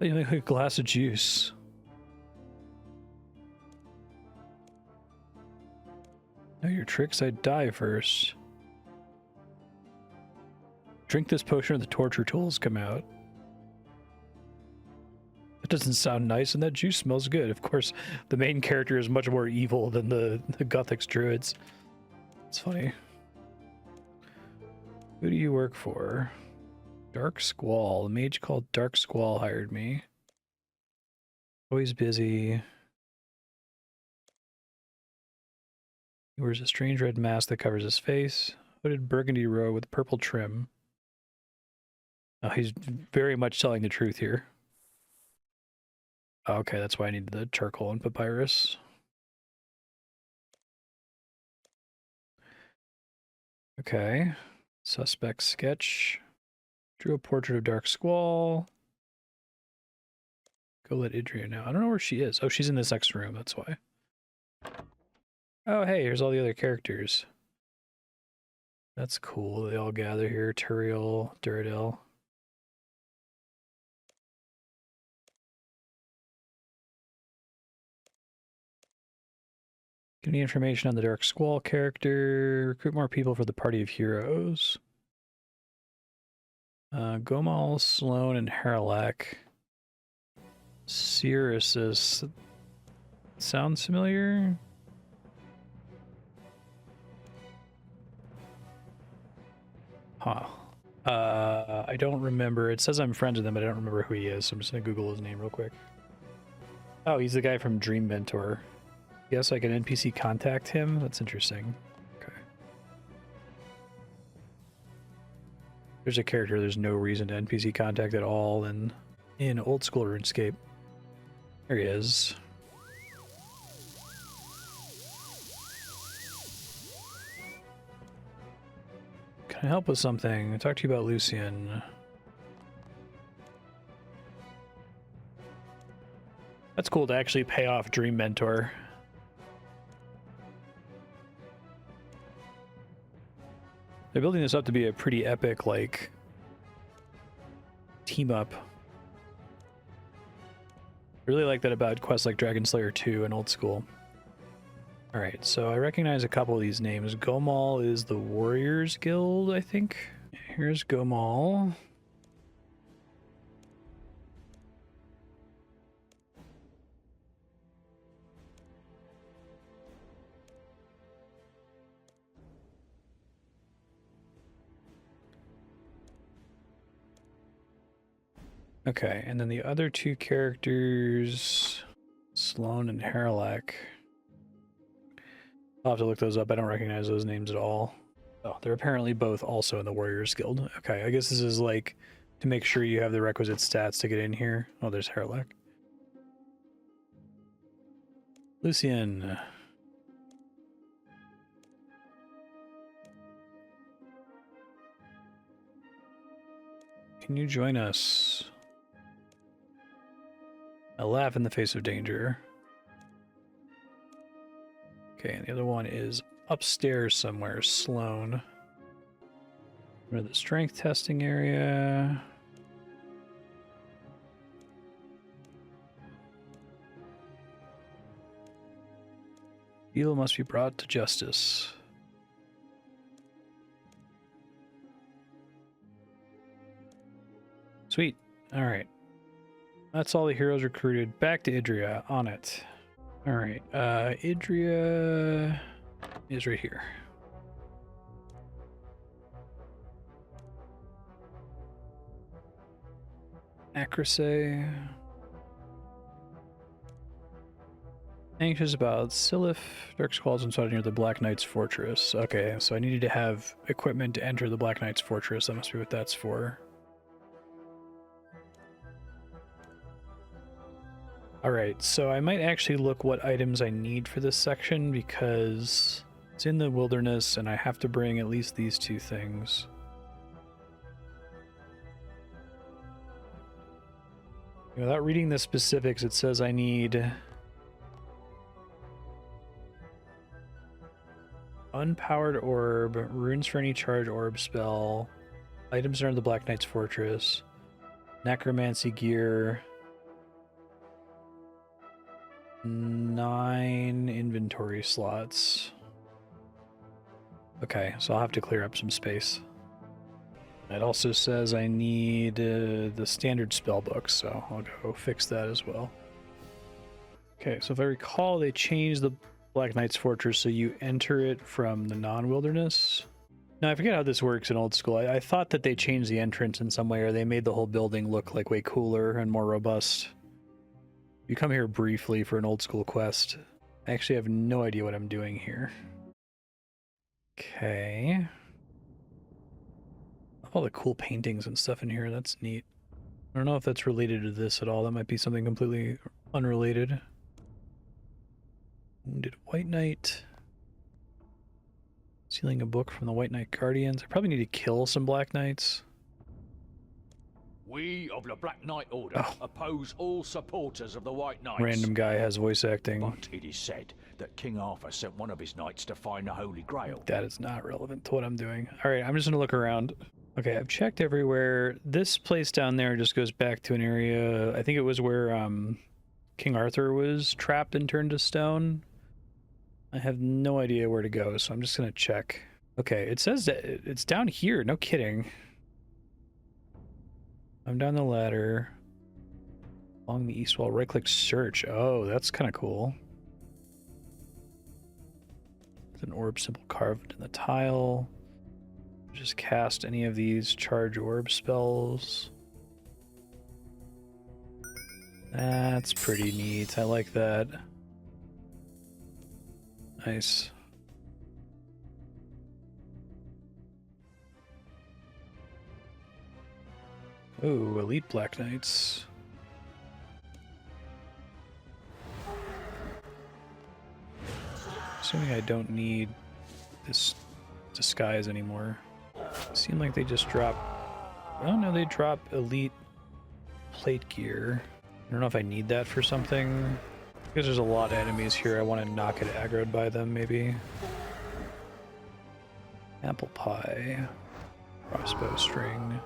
Speaker 1: You make a glass of juice. Know your tricks, I'd die first. Drink this potion or the torture tools come out. That doesn't sound nice, and that juice smells good. Of course, the main character is much more evil than the Guthix druids. It's funny. Who do you work for? Dark Squall. A mage called Dark Squall hired me. Always busy. He wears a strange red mask that covers his face. Hooded burgundy robe with purple trim. Oh, he's very much telling the truth here. Okay, that's why I need the charcoal and papyrus. Okay. Suspect sketch. Drew a portrait of Dark Squall. Go let Idria know. I don't know where she is. Oh, she's in this next room, that's why. Oh, hey, here's all the other characters. That's cool. They all gather here. Turiel, Duradel. Give me information on the Dark Squall character. Recruit more people for the party of heroes. Gomal, Sloan, and Haralak. Sirius. Sounds familiar? Huh. I don't remember. It says I'm friends with him, but I don't remember who he is, so I'm just gonna Google his name real quick. Oh, he's the guy from Dream Mentor. Yes, I can NPC contact him? That's interesting. Okay. There's a character there's no reason to NPC contact at all in old school RuneScape. There he is. Can I help with something? I talked to you about Lucian. That's cool to actually pay off Dream Mentor. They're building this up to be a pretty epic, like, team up. I really like that about quests like Dragon Slayer 2 and Old School. Alright, so I recognize a couple of these names. Gomal is the Warriors Guild, I think. Here's Gomal. Okay, and then the other two characters, Sloan and Haralak. I'll have to look those up. I don't recognize those names at all. Oh, they're apparently both also in the Warriors Guild. Okay, I guess this is like to make sure you have the requisite stats to get in here. Oh, there's Haralak. Lucian. Can you join us? I laugh in the face of danger. Okay, and the other one is upstairs somewhere, Sloan. We're at the strength testing area. Evil must be brought to justice. Sweet. Alright. That's all the heroes recruited. Back to Idria. On it. Alright. Idria is right here. Acrosay. Anxious about Siliph. Dark Squalls inside near the Black Knight's Fortress. Okay, so I needed to have equipment to enter the Black Knight's Fortress. That must be what that's for. Alright, so I might actually look what items I need for this section because it's in the wilderness and I have to bring at least these two things. Without reading the specifics, it says I need unpowered orb, runes for any charge orb spell, items are in the Black Knight's Fortress, necromancy gear, 9 inventory slots. Okay, so I'll have to clear up some space. It also says I need the standard spell book, so I'll go fix that as well. Okay, so if I recall, they changed the Black Knight's Fortress so you enter it from the non-wilderness. Now, I forget how this works in Old School. I thought that they changed the entrance in some way, or they made the whole building look like way cooler and more robust. You come here briefly for an old school quest. I actually have no idea what I'm doing here. Okay. All the cool paintings and stuff in here, that's neat. I don't know if that's related to this at all. That might be something completely unrelated. Wounded White Knight. Stealing a book from the White Knight Guardians. I probably need to kill some Black Knights.
Speaker 2: We of the Black Knight Order oppose all supporters of the White Knights.
Speaker 1: Random guy has voice acting.
Speaker 2: But it is said that King Arthur sent one of his knights to find the Holy Grail.
Speaker 1: That is not relevant to what I'm doing. Alright, I'm just gonna look around. Okay, I've checked everywhere. This place down there just goes back to an area, I think it was where King Arthur was trapped and turned to stone. I have no idea where to go, so I'm just gonna check. Okay, it says that it's down here, no kidding. I'm down the ladder. Along the east wall, right-click search. Oh, that's kind of cool. There's an orb symbol carved in the tile. Just cast any of these charge orb spells. That's pretty neat. I like that. Nice. Ooh, elite Black Knights. Assuming I don't need this disguise anymore. Seem like they just drop... Oh no, they drop elite plate gear. I don't know if I need that for something. Because there's a lot of enemies here, I want to not get aggroed by them, maybe. Apple pie. Crossbow string.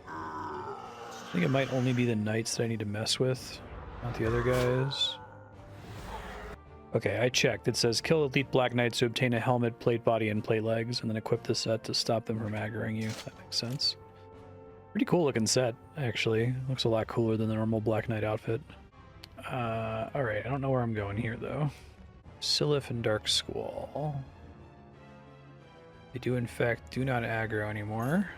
Speaker 1: I think it might only be the knights that I need to mess with, not the other guys. Okay, I checked. It says kill elite Black Knights to obtain a helmet, plate body, and plate legs, and then equip the set to stop them from aggroing you. That makes sense. Pretty cool looking set, actually. Looks a lot cooler than the normal Black Knight outfit. Alright, I don't know where I'm going here, though. Siliph and Dark Squall. They do, in fact, do not aggro anymore.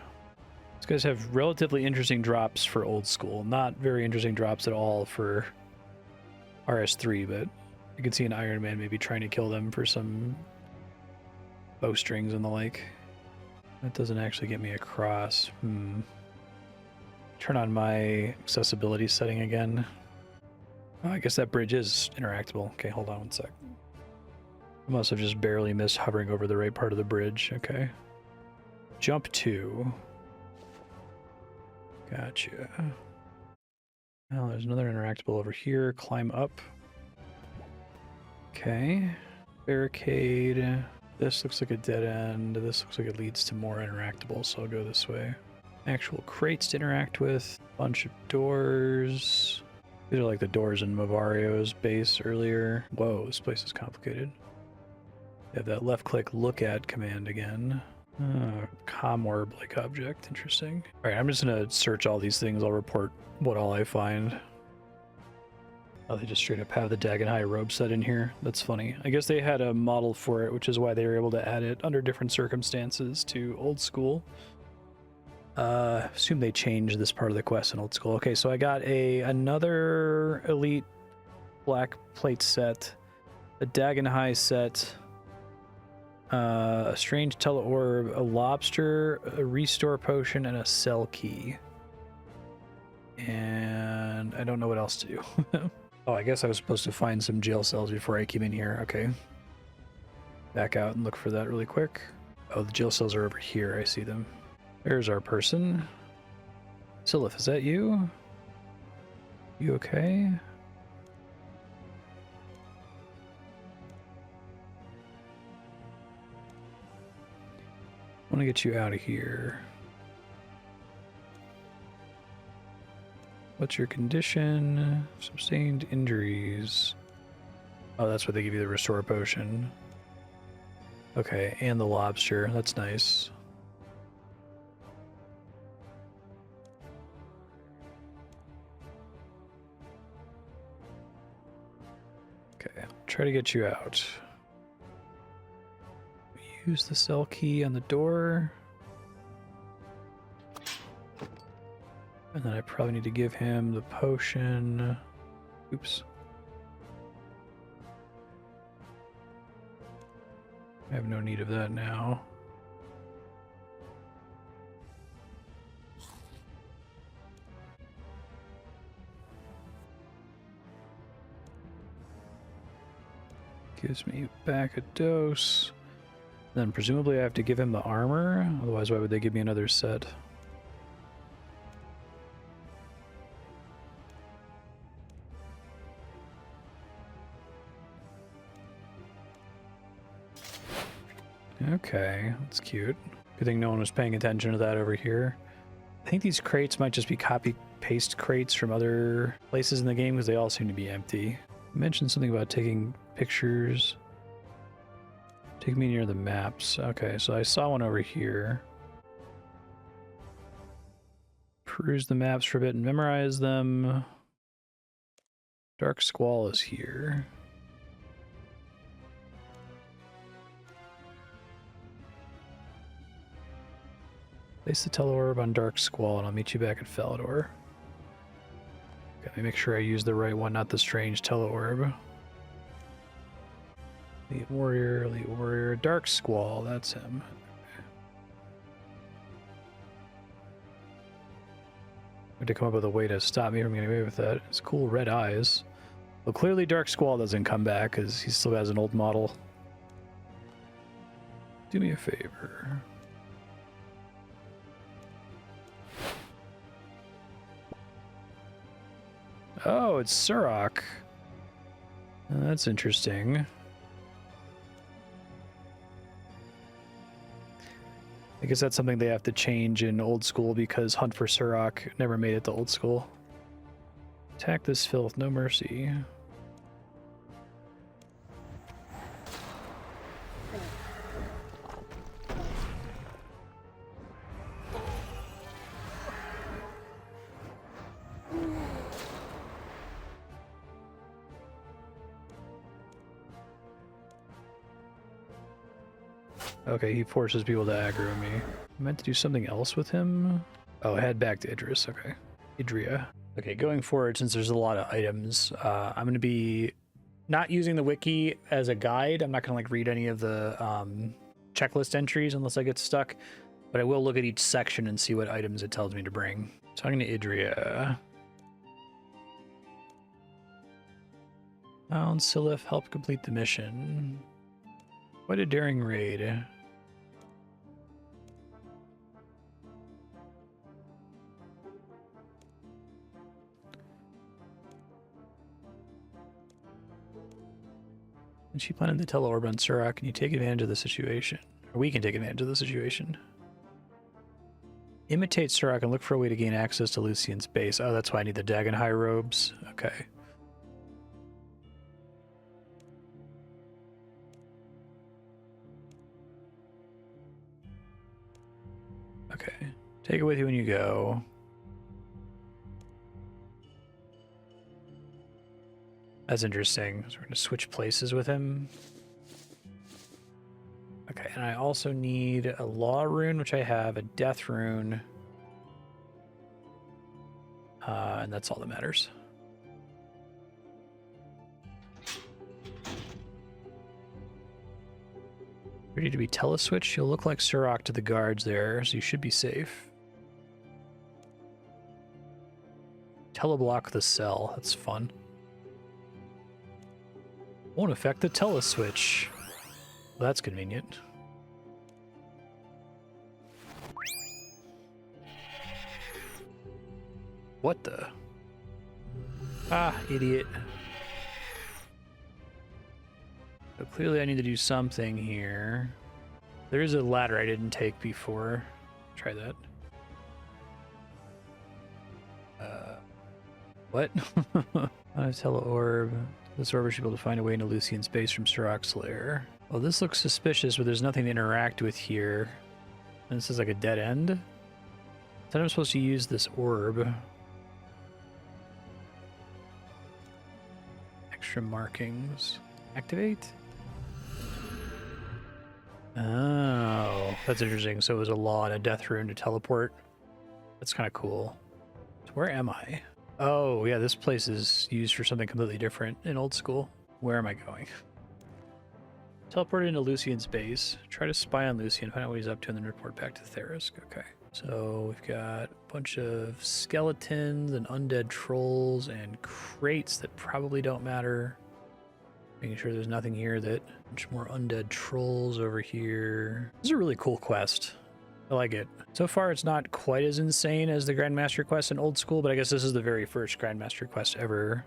Speaker 1: These guys have relatively interesting drops for old school. Not very interesting drops at all for RS3, but you can see an Ironman maybe trying to kill them for some bowstrings and the like. That doesn't actually get me across. Turn on my accessibility setting again. Oh, I guess that bridge is interactable. Okay, hold on one sec. I must have just barely missed hovering over the right part of the bridge. Okay. Jump 2. Gotcha. Well, there's another interactable over here. Climb up. Okay. Barricade. This looks like a dead end. This looks like it leads to more interactables, so I'll go this way. Actual crates to interact with. Bunch of doors. These are like the doors in Mavario's base earlier. Whoa, this place is complicated. They have that left click look at command again. Com orb-like object. Interesting. Alright, I'm just gonna search all these things. I'll report what all I find. Oh, they just straight up have the Dagon High robe set in here. That's funny. I guess they had a model for it, which is why they were able to add it under different circumstances to old school. Assume they changed this part of the quest in old school. Okay, so I got another elite black plate set, a Dagon High set, a strange tele-orb, a lobster, a restore potion, and a cell key. And I don't know what else to do. Oh, I guess I was supposed to find some jail cells before I came in here. Okay. Back out and look for that really quick. Oh, the jail cells are over here. I see them. There's our person. Siliph, is that you? You okay? I want to get you out of here. What's your condition? Sustained injuries. Oh, that's what they give you, the restore potion. Okay, and the lobster. That's nice. Okay, try to get you out. Use the cell key on the door. And then I probably need to give him the potion. Oops. I have no need of that now. Gives me back a dose. Then presumably I have to give him the armor. Otherwise, why would they give me another set? Okay, that's cute. Good thing no one was paying attention to that over here. I think these crates might just be copy-paste crates from other places in the game because they all seem to be empty. I mentioned something about taking pictures. Take me near the maps. Okay, so I saw one over here. Peruse the maps for a bit and memorize them. Dark Squall is here. Place the teleorb on Dark Squall and I'll meet you back at Falador. Okay, let me make sure I use the right one, not the strange teleorb. Elite Warrior, Dark Squall, that's him. I had to come up with a way to stop me from getting away with that. It's cool red eyes. Well, clearly Dark Squall doesn't come back because he still has an old model. Do me a favor. Oh, it's Surok. That's interesting. I guess that's something they have to change in Old School because Hunt for Surok never made it to Old School. Attack this filth, no mercy. Okay, he forces people to aggro me. I meant to do something else with him. Oh, head back to Idris. Okay. Idria. Okay, going forward, since there's a lot of items, I'm going to be not using the wiki as a guide. I'm not going to like read any of the checklist entries unless I get stuck, but I will look at each section and see what items it tells me to bring. So I'm going to Idria. Found Silif, help complete the mission. Quite a daring raid. And she planted the teleorb on Surok. Can you take advantage of the situation? Or we can take advantage of the situation. Imitate Surok and look for a way to gain access to Lucian's base. Oh, that's why I need the Dagon High robes. Okay. Okay. Take it with you when you go. That's interesting. So we're going to switch places with him. Okay, and I also need a Law rune, which I have, a Death rune. And that's all that matters. Ready to be teleswitched? You'll look like Surok to the guards there, so you should be safe. Teleblock the cell. That's fun. Won't affect the teleswitch. Well, that's convenient. What the? Ah, idiot. So clearly I need to do something here. There is a ladder I didn't take before. Try that. What? I tell orb. This orb should be able to find a way into Lucian's base from Surok's lair. Well, this looks suspicious, but there's nothing to interact with here. And this is like a dead end. Then I'm supposed to use this orb. Extra markings. Activate? Oh, that's interesting. So it was a law and a death rune to teleport. That's kind of cool. Where am I? Oh, yeah, this place is used for something completely different in old school. Where am I going? Teleport into Lucian's base. Try to spy on Lucian, find out what he's up to, and then report back to Therisk. Okay. So we've got a bunch of skeletons and undead trolls and crates that probably don't matter. Making sure there's nothing here that... A bunch more undead trolls over here. This is a really cool quest. I like it. So far, it's not quite as insane as the Grandmaster quest in old school, but I guess this is the very first Grandmaster quest ever.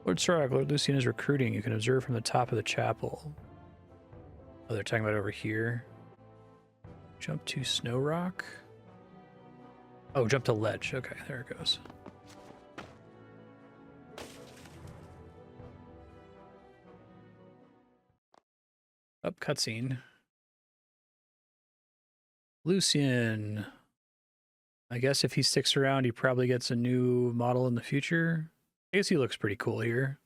Speaker 1: Lord Sorok, Lord Lucian is recruiting. You can observe from the top of the chapel. Oh, they're talking about over here. Jump to Snow Rock. Oh, jump to Ledge. Okay, there it goes. Up, cutscene. Lucian. I guess if he sticks around, he probably gets a new model in the future. I guess he looks pretty cool here.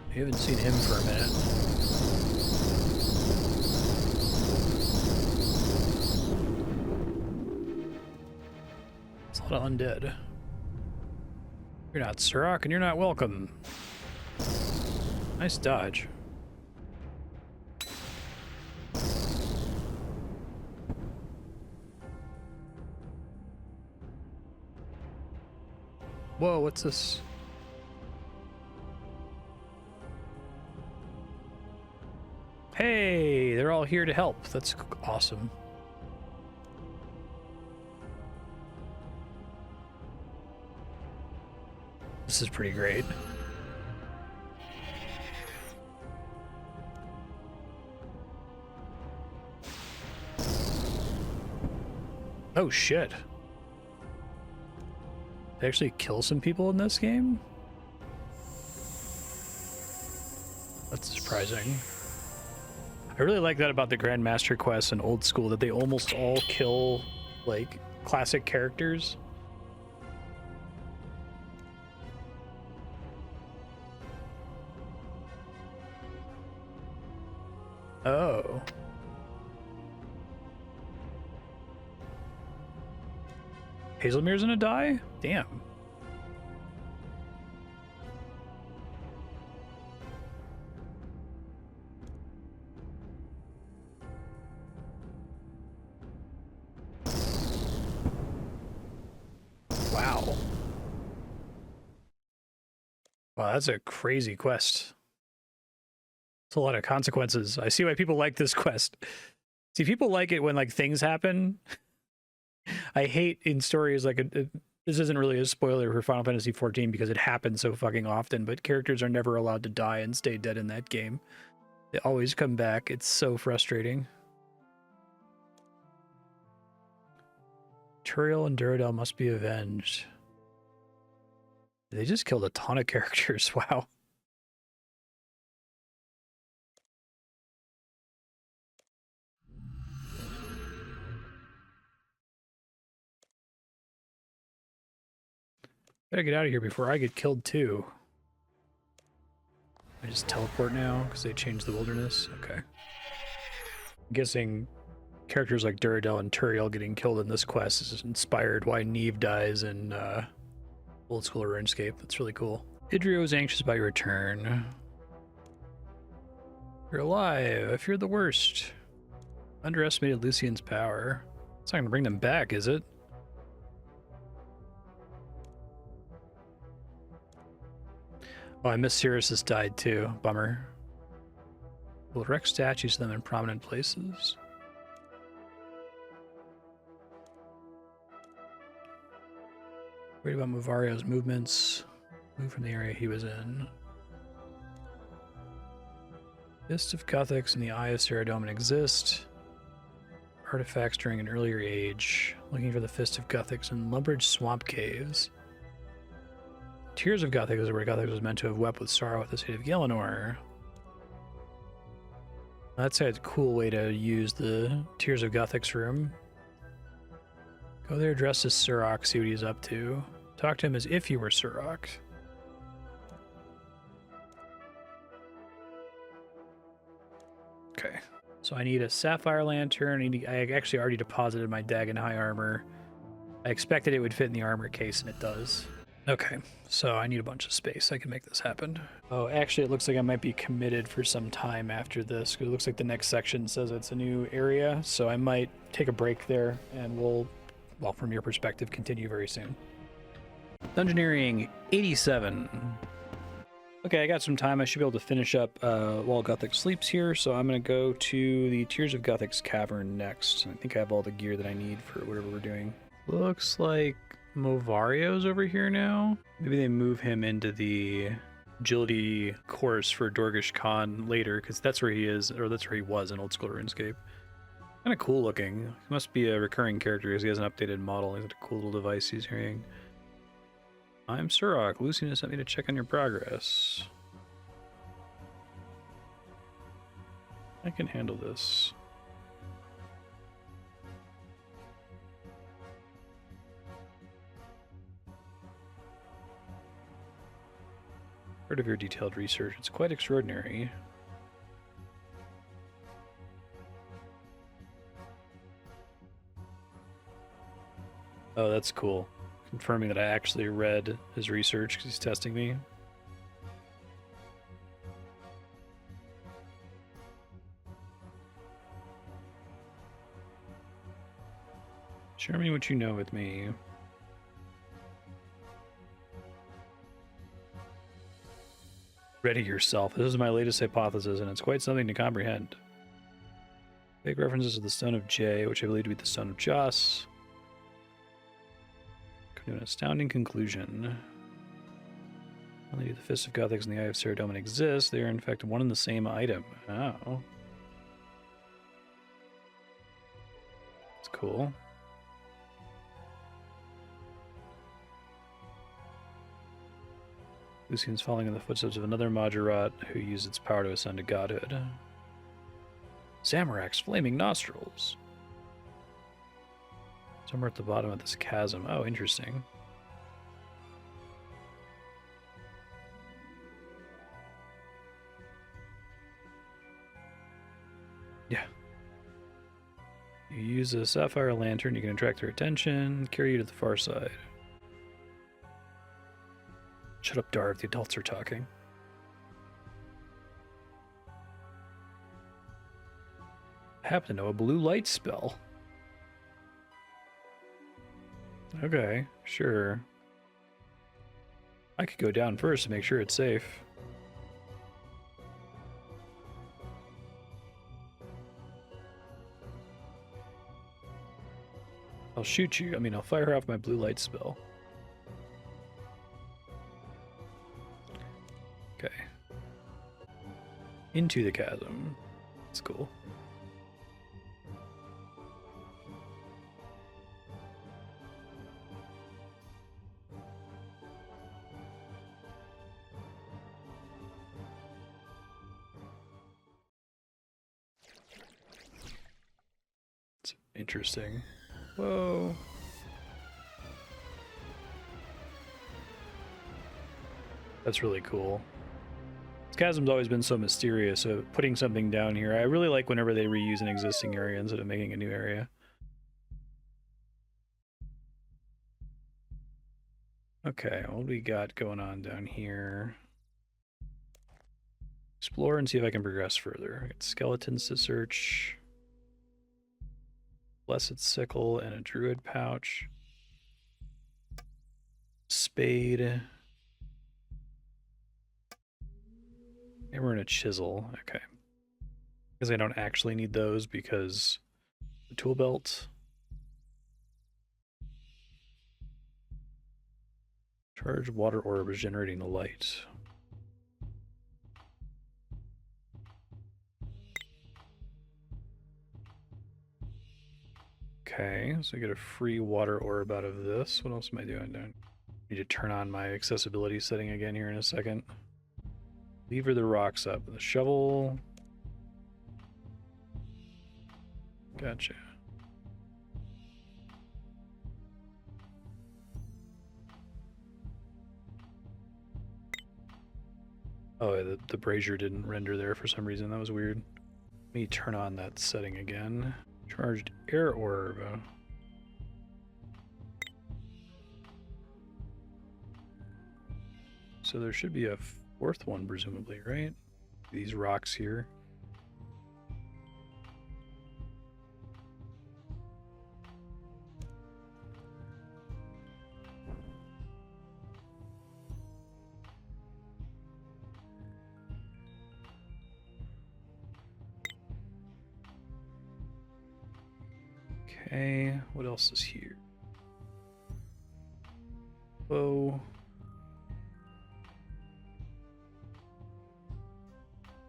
Speaker 1: We haven't seen him for a minute. It's a lot of undead. You're not Sorok, and you're not welcome. Nice dodge. Whoa, what's this? Hey, they're all here to help. That's awesome. This is pretty great. Oh shit. They actually kill some people in this game? That's surprising. I really like that about the Grandmaster quests in old school, that they almost all kill, like, classic characters. Oh. Hazelmere's gonna die? Damn. Wow. Wow, that's a crazy quest. It's a lot of consequences. I see why people like this quest. See, people like it when, like, things happen. I hate in stories, like, this isn't really a spoiler for Final Fantasy XIV because it happens so fucking often, but characters are never allowed to die and stay dead in that game. They always come back. It's so frustrating. Turiel and Duradel must be avenged. They just killed a ton of characters. Wow. Better get out of here before I get killed too. I just teleport now because they changed the wilderness. Okay. I'm guessing characters like Duradel and Turiel getting killed in this quest is inspired why Neve dies in old school RuneScape. That's really cool. Idrio is anxious about your return. You're alive. I feared the worst. Underestimated Lucian's power. It's not gonna bring them back, is it? Oh, I miss Sirius died too. Bummer. We'll erect statues of them in prominent places. Worried about Muvario's movements. Move from the area he was in. Fist of Guthix and the Eye of Saradomin exist. Artifacts during an earlier age. Looking for the Fist of Guthix in Lumbridge Swamp Caves. Tears of Guthix is where Guthix was meant to have wept with sorrow at the city of Gielinor. That's a cool way to use the Tears of Guthix room. Go there dressed as Sorok, see what he's up to. Talk to him as if you were Sorok. So I need a sapphire lantern. I actually already deposited my Dagon high armor. I expected it would fit in the armor case, and it does. Okay, so I need a bunch of space. I can make this happen. Oh, actually, it looks like I might be committed for some time after this, because it looks like the next section says it's a new area, so I might take a break there, and we'll, well, from your perspective, continue very soon. Dungeoneering 87. Okay, I got some time. I should be able to finish up while Guthix sleeps here, so I'm going to go to the Tears of Guthix Cavern next. I think I have all the gear that I need for whatever we're doing. Looks like Movario's over here now. Maybe they move him into the agility course for Dorgish Khan later, because that's where he is, or that's where he was in old school RuneScape. Kind of cool looking. He must be a recurring character because he has an updated model. He's got a cool little device he's carrying. I'm Surok. Lucina sent me to check on your progress. I can handle this. Part of your detailed research. It's quite extraordinary. Oh, that's cool. Confirming that I actually read his research because he's testing me. Share me what you know with me. Ready yourself. This is my latest hypothesis, and it's quite something to comprehend. Big references to the Stone of Jay, which I believe to be the Stone of Joss. Come to an astounding conclusion. Only the Fist of Guthix and the Eye of Saradomin exist. They are, in fact, one and the same item. Oh. That's cool. Lucian's following in the footsteps of another Majorat who used its power to ascend to godhood. Zamorak's flaming nostrils. Somewhere at the bottom of this chasm. Oh, interesting. Yeah. You use a sapphire lantern, you can attract their attention, carry you to the far side. Shut up, Darv, the adults are talking. I happen to know a blue light spell. Okay, sure. I could go down first to make sure it's safe. I'll shoot you. I mean, I'll fire off my blue light spell. Okay. Into the chasm. That's cool. It's interesting. Whoa. That's really cool. This chasm's always been so mysterious, so putting something down here, I really like whenever they reuse an existing area instead of making a new area. Okay, what do we got going on down here? Explore and see if I can progress further. I got skeletons to search. Blessed sickle and a druid pouch. Spade. Hammer and a chisel. Okay. Because I don't actually need those because the tool belt. Charged water orb is generating the light. Okay, so I get a free water orb out of this. What else am I doing? I need to turn on my accessibility setting again here in a second. Lever the rocks up. The shovel. Gotcha. Oh, the brazier didn't render there for some reason. That was weird. Let me turn on that setting again. Charged air orb. So there should be a fourth one, presumably, right? These rocks here. Okay, what else is here? Whoa.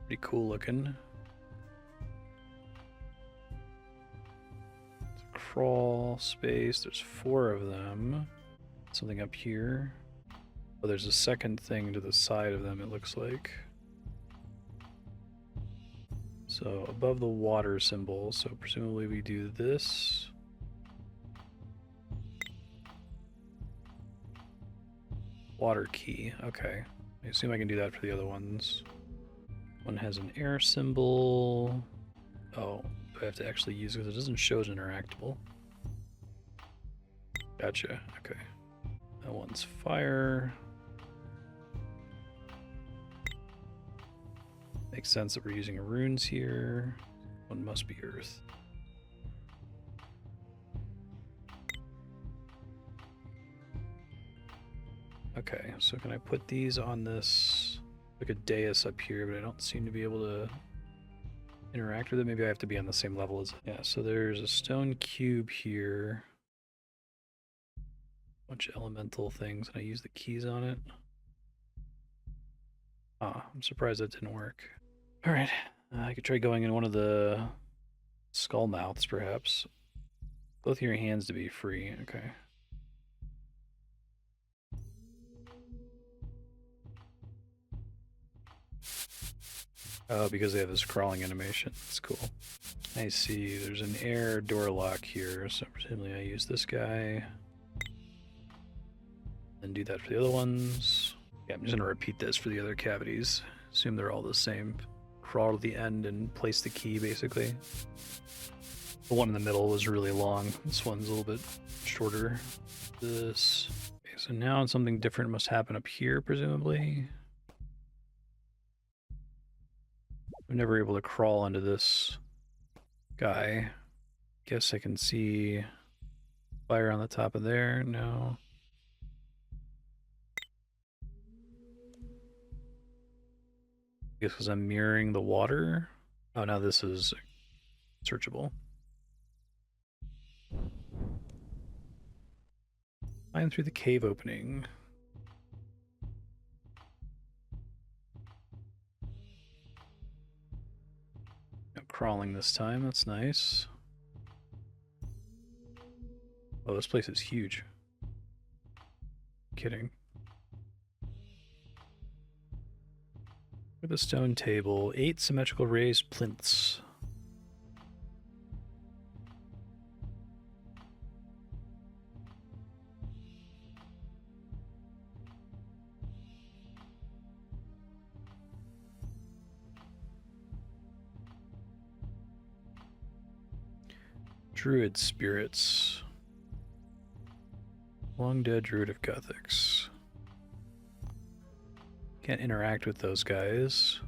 Speaker 1: Pretty cool looking. It's a crawl space. There's 4 of them. Something up here. Oh, there's a second thing to the side of them, it looks like. So above the water symbol, so presumably we do this. Water key, okay. I assume I can do that for the other ones. One has an air symbol. Oh, do I have to actually use it? Because it doesn't show as interactable. Gotcha, okay. That one's fire. Makes sense that we're using runes here. One must be earth. Okay, so can I put these on this, like a dais up here, but I don't seem to be able to interact with it. Maybe I have to be on the same level as, yeah, so there's a stone cube here. Bunch of elemental things, and I use the keys on it. Ah, I'm surprised that didn't work. Alright, I could try going in one of the skull mouths, perhaps. Both of your hands to be free, okay. Oh, because they have this crawling animation. That's cool. I see. There's an air door lock here, so presumably I use this guy. Then do that for the other ones. Yeah, I'm just gonna repeat this for the other cavities. Assume they're all the same. Crawl to the end and place the key, basically. The one in the middle was really long. This one's a little bit shorter. This. Okay, so now something different must happen up here, presumably. I'm never able to crawl into this guy. Guess I can see fire on the top of there. No. I guess because I'm mirroring the water. Oh, now this is searchable. Climb through the cave opening. No crawling this time, that's nice. Oh, this place is huge. Kidding. With a stone table, 8 symmetrical raised plinths. Druid spirits. Long dead druid of Guthix. Can't interact with those guys.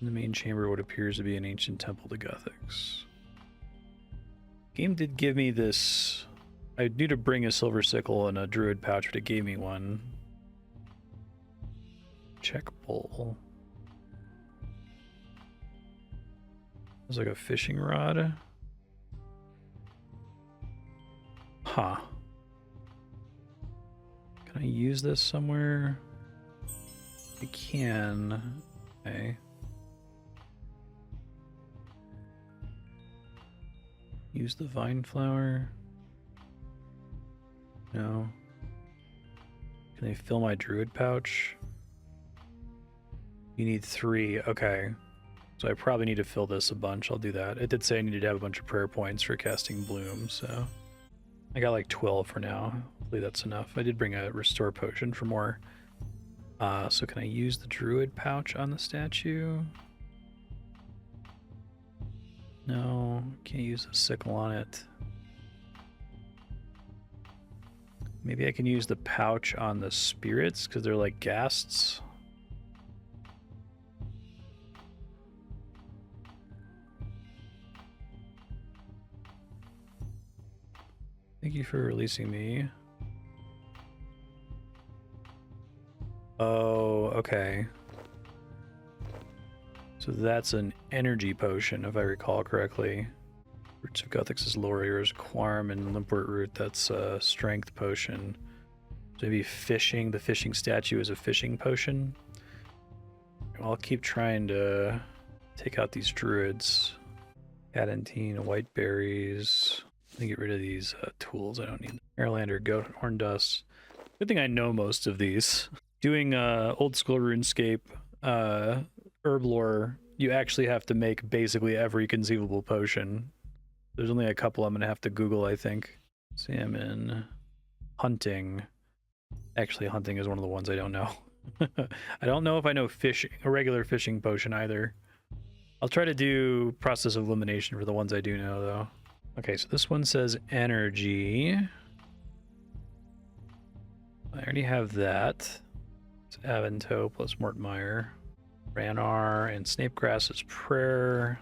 Speaker 1: In the main chamber, what appears to be an ancient temple to Guthix. Game did give me this. I knew to bring a silver sickle and a druid pouch, but it gave me one. Check bowl. It's like a fishing rod. Huh. Can I use this somewhere? I can. Okay. Use the vine flower. No. Can I fill my druid pouch? You need 3. Okay. So I probably need to fill this a bunch. I'll do that. It did say I needed to have a bunch of prayer points for casting bloom, so I got like 12 for now. Hopefully that's enough. I did bring a restore potion for more So can I use the druid pouch on the statue? No, can't use a sickle on it. Maybe I can use the pouch on the spirits because they're like ghasts. Thank you for releasing me. Oh, okay. So that's an energy potion, if I recall correctly. Roots of Guthix is Lawyer's, Quarm and Limpwort Root, that's a strength potion. So maybe fishing, the fishing statue is a fishing potion. I'll keep trying to take out these druids. Cadentine, white berries. Let me get rid of these tools I don't need. Airlander, goat horn dust. Good thing I know most of these. Doing old school RuneScape herb lore, you actually have to make basically every conceivable potion. There's only a couple I'm gonna have to Google, I think. Salmon, hunting. Actually, hunting is one of the ones I don't know. I don't know if I know fishing, a regular fishing potion either. I'll try to do process of elimination for the ones I do know, though. Okay, so this one says energy. I already have that. It's Avanto plus Mortmire. Ranar and Snapegrass is prayer.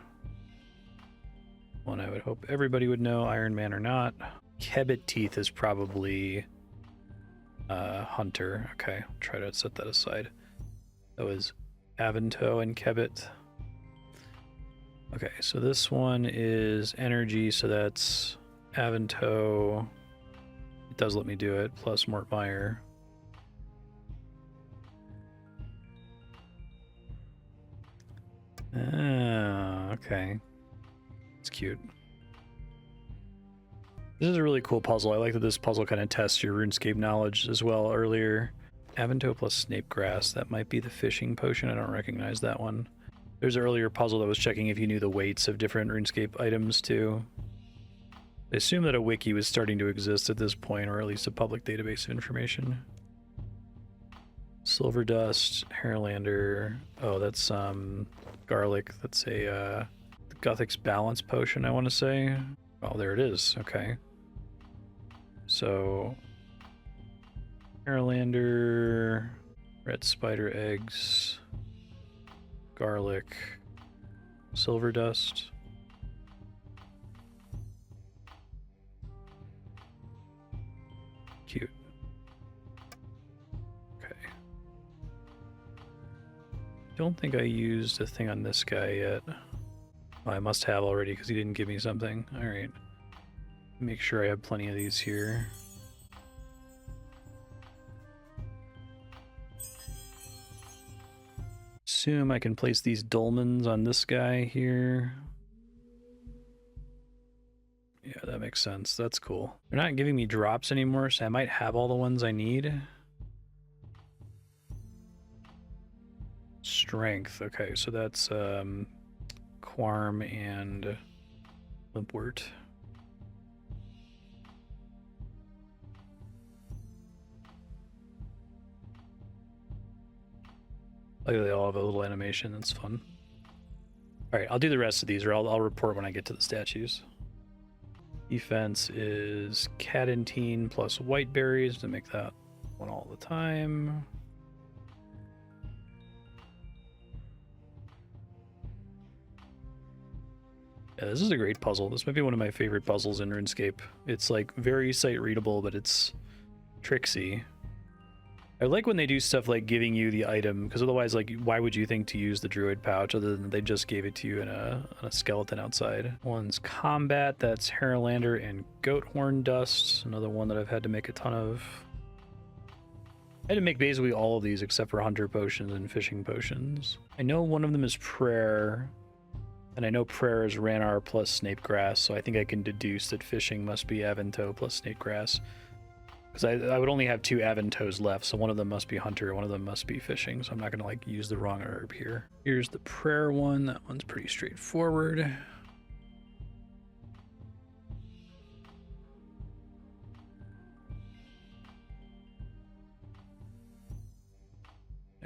Speaker 1: One I would hope everybody would know, Ironman or not. Kebbit Teeth is probably Hunter. Okay, I'll try to set that aside. That was Avanto and Kebbit. Okay, so this one is energy, so that's Avanto. It does let me do it, plus Mortmire. Ah, okay. It's cute. This is a really cool puzzle. I like that this puzzle kind of tests your RuneScape knowledge as well earlier. Avanto plus Snapegrass. That might be the fishing potion. I don't recognize that one. There's an earlier puzzle that was checking if you knew the weights of different RuneScape items too. I assume that a wiki was starting to exist at this point, or at least a public database of information. Silver Dust, Hairlander. Oh, that's garlic. That's a Guthix balance potion, I want to say. Oh, there it is. Okay. So, Hairlander, red spider eggs, garlic, silver dust. Cute. Okay. Don't think I used a thing on this guy yet. Oh, I must have already because he didn't give me something. All right. Make sure I have plenty of these here. Assume I can place these dolmens on this guy here. Yeah, that makes sense. That's cool. They're not giving me drops anymore, so I might have all the ones I need. Strength. Okay, so that's Quarm and Limpwort. Like they all have a little animation. That's fun. All right, I'll do the rest of these, or I'll report when I get to the statues. Defense is Cadentine plus white berries to make that one all the time. Yeah, this is a great puzzle. This might be one of my favorite puzzles in RuneScape. It's like very sight readable, but it's tricksy. I like when they do stuff like giving you the item, because otherwise, like, why would you think to use the druid pouch other than they just gave it to you in a skeleton outside? One's combat, that's Hairlander and goat horn dust. Another one that I've had to make a ton of. I had to make basically all of these except for hunter potions and fishing potions. I know one of them is prayer, and I know prayer is Ranar plus Snapegrass, so I think I can deduce that fishing must be Avanto plus Snapegrass. Because I would only have 2 Avantos left, so one of them must be hunter, one of them must be fishing, so I'm not going to like use the wrong herb here. Here's the prayer one. That one's pretty straightforward.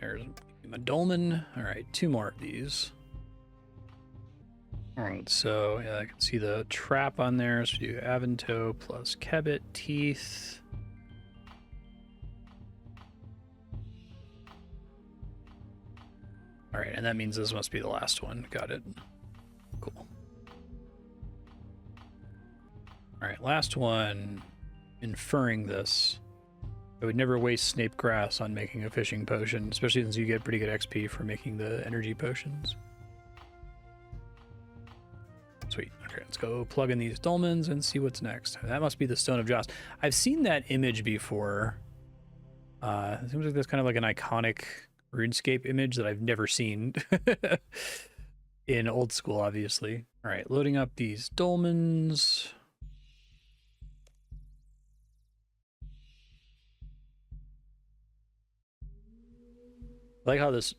Speaker 1: There's my dolmen. All right, 2 more of these. All right, so yeah, I can see the trap on there. So we do Avanto plus Kebbit, teeth. All right, and that means this must be the last one. Got it. Cool. All right, last one. Inferring this, I would never waste Snape grass on making a fishing potion, especially since you get pretty good XP for making the energy potions. Sweet. Okay, let's go plug in these dolmens and see what's next. That must be the Stone of Joss. I've seen that image before. It seems like that's kind of like an iconic RuneScape image that I've never seen in old school, obviously. All right, loading up these dolmens. I like how this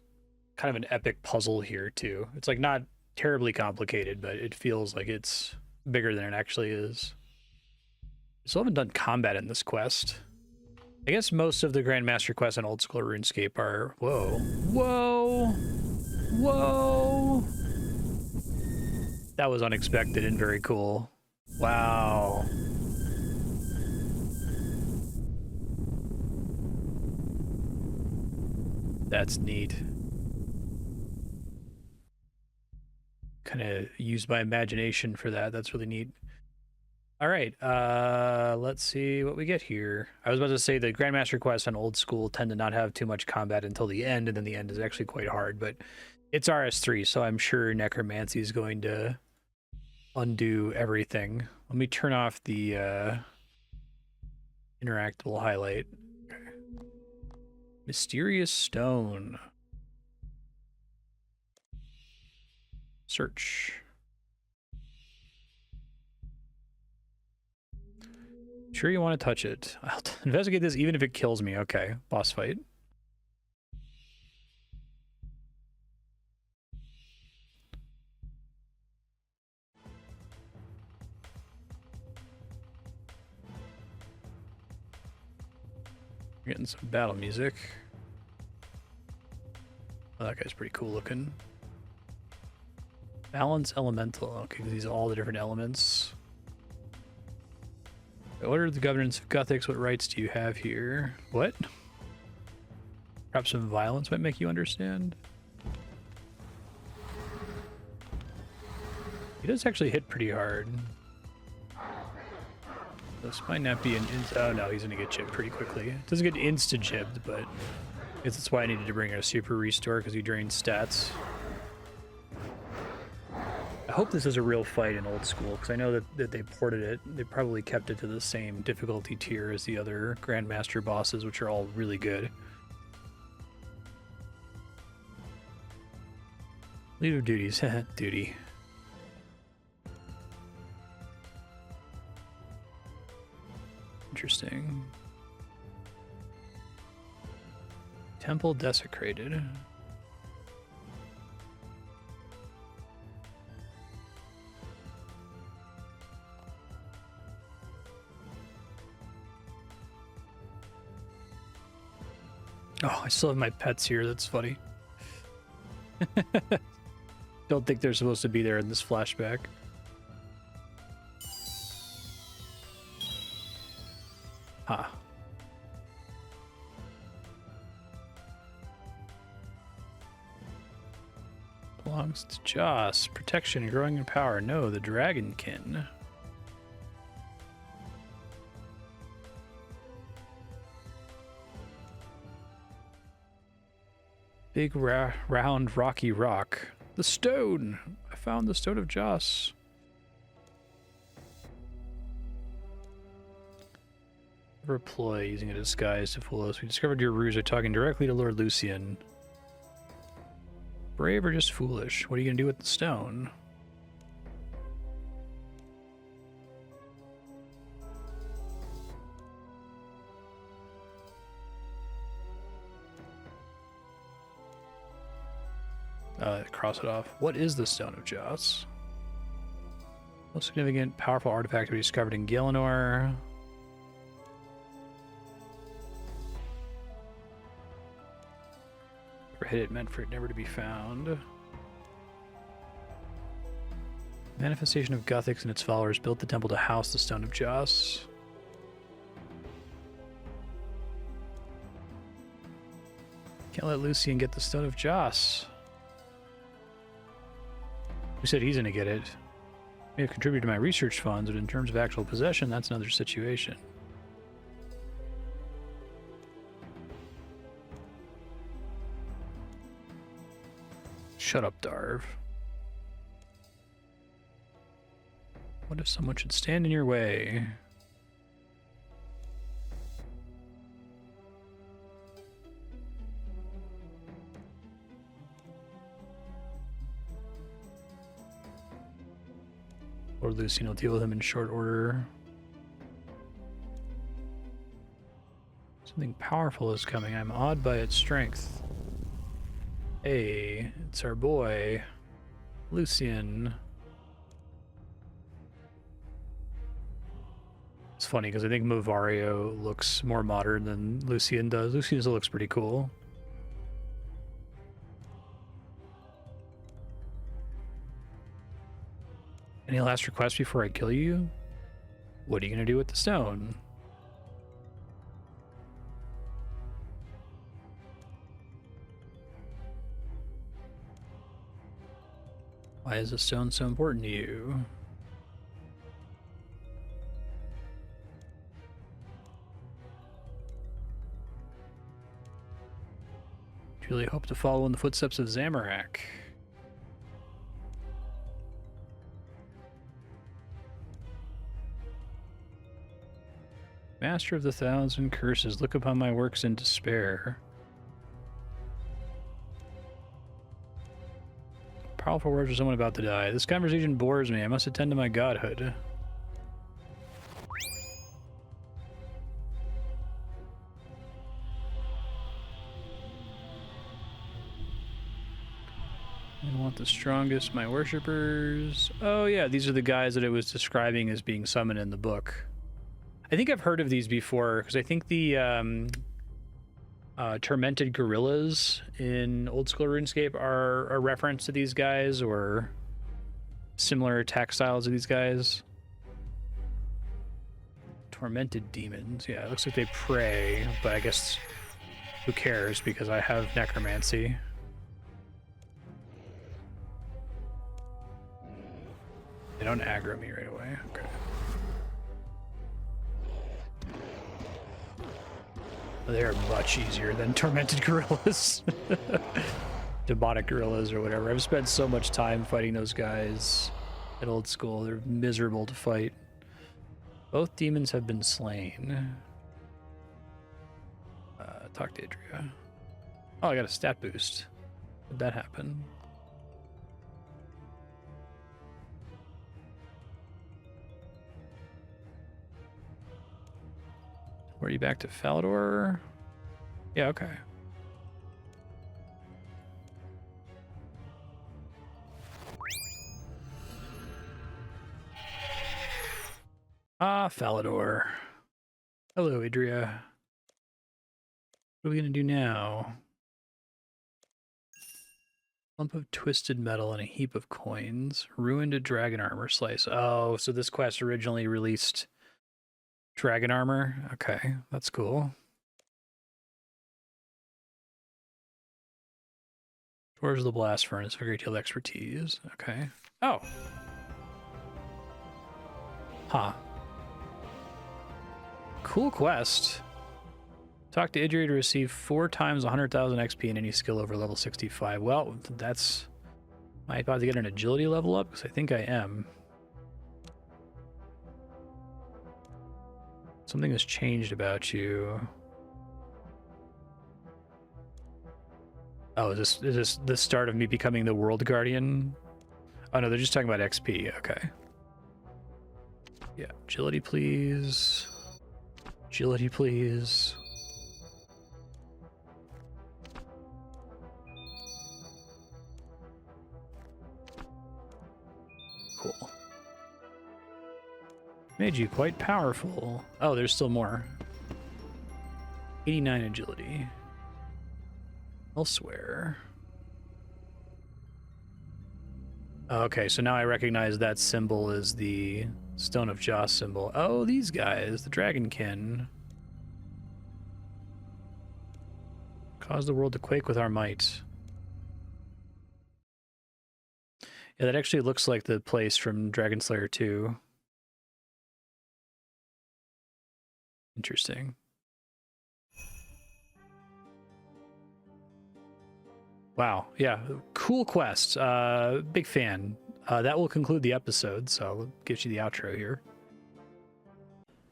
Speaker 1: kind of an epic puzzle here too. It's like not terribly complicated, but it feels like it's bigger than it actually is. Still haven't done combat in this quest. I guess most of the Grandmaster quests in old school RuneScape are... Whoa. Whoa! Whoa! That was unexpected and very cool. Wow. That's neat. Kind of used my imagination for that. That's really neat. All right, let's see what we get here. I was about to say the Grandmaster quests on old school tend to not have too much combat until the end, and then the end is actually quite hard, but it's RS3, so I'm sure Necromancy is going to undo everything. Let me turn off the interactable highlight. Okay. Mysterious stone. Search. Sure you want to touch it. I'll investigate this even if it kills me. Okay, boss fight. We're getting some battle music. Oh, that guy's pretty cool looking. Balance elemental. Okay, because these are all the different elements. I ordered the governance of Guthix. What rights do you have here? What? Perhaps some violence might make you understand. He does actually hit pretty hard. This might not be an oh no, he's gonna get chipped pretty quickly. It doesn't get insta-jibbed, but I guess that's why I needed to bring a super restore, because he drains stats. I hope this is a real fight in old school, because I know that they ported it. They probably kept it to the same difficulty tier as the other Grandmaster bosses, which are all really good. Leader duties. Duty. Interesting. Temple desecrated. Oh, I still have my pets here. That's funny. Don't think they're supposed to be there in this flashback. Huh. Belongs to Joss. Protection, growing in power. No, the Dragonkin. Big round rocky rock. The stone! I found the Stone of Joss. Never a ploy using a disguise to fool us. We discovered your ruse by talking directly to Lord Lucian. Brave or just foolish? What are you gonna do with the stone? Cross it off. What is the Stone of Joss? Most significant, powerful artifact to be discovered in Gielinor. hit it meant for it never to be found. Manifestation of Guthix and its followers built the temple to house the Stone of Joss. Can't let Lucian get the Stone of Joss. Who said he's gonna get it? May have contributed to my research funds, but in terms of actual possession, that's another situation. Shut up, Darv. What if someone should stand in your way? Lord Lucian will deal with him in short order. Something powerful is coming. I'm awed by its strength. Hey, it's our boy, Lucian. It's funny because I think Movario looks more modern than Lucian does. Lucian still looks pretty cool. Any last requests before I kill you? What are you going to do with the stone? Why is the stone so important to you? Truly hope to follow in the footsteps of Zamorak. Master of the Thousand Curses, look upon my works in despair. Powerful words for someone about to die. This conversation bores me. I must attend to my godhood. I want the strongest, my worshippers. Oh yeah, these are the guys that it was describing as being summoned in the book. I think I've heard of these before, because I think the tormented gorillas in old school RuneScape are a reference to these guys, or similar attack styles of these guys. Tormented demons. Yeah, it looks like they pray, but I guess who cares, because I have necromancy. They don't aggro me right away. Okay. They're much easier than tormented gorillas. Demonic gorillas or whatever. I've spent so much time fighting those guys at old school. They're miserable to fight. Both demons have been slain. Talk to Idria. Oh, I got a stat boost. Did that happen? Were you back to Falador? Yeah, okay. Ah, Falador. Hello, Idria. What are we gonna do now? Lump of twisted metal and a heap of coins. Ruined dragon armor slice. Oh, so this quest originally released dragon armor? Okay, that's cool. Towards the blast furnace, fairy tale expertise. Okay. Oh. Huh. Cool quest. Talk to Idria to receive 4 times 100,000 XP in any skill over level 65. Well, that's... Am I about to get an agility level up? Because I think I am. Something has changed about you. Oh, is this the start of me becoming the World Guardian? Oh no, they're just talking about XP. Okay. Yeah, agility please. Agility please. Cool. Made you quite powerful. Oh, there's still more. 89 agility. Elsewhere. Okay, so now I recognize that symbol as the Stone of Joss symbol. Oh, these guys, the Dragonkin. Cause the world to quake with our might. Yeah, that actually looks like the place from Dragon Slayer 2. Interesting. Wow, yeah, cool quest. Big fan. That will conclude the episode, so I'll give you the outro here.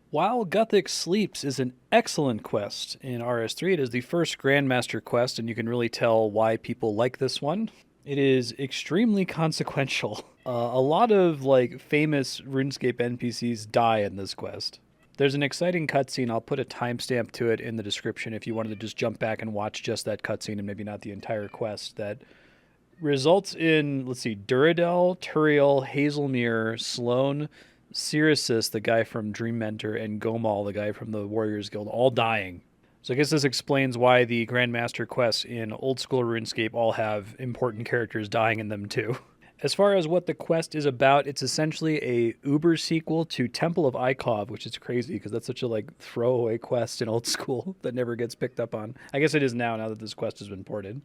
Speaker 1: While Guthix Sleeps is an excellent quest in RS3, it is the first Grandmaster quest, and you can really tell why people like this one. It is extremely consequential. A lot of famous RuneScape NPCs die in this quest. There's an exciting cutscene. I'll put a timestamp to it in the description if you wanted to just jump back and watch just that cutscene and maybe not the entire quest. That results in, let's see, Duradel, Turiel, Hazelmere, Sloan, Syrisus, the guy from Dream Mentor, and Gomal, the guy from the Warriors Guild, all dying. So I guess this explains why the Grandmaster quests in old school RuneScape all have important characters dying in them too. As far as what the quest is about, it's essentially a Uber sequel to Temple of Ikov, which is crazy because that's such a throwaway quest in old school that never gets picked up on. I guess it is now that this quest has been ported.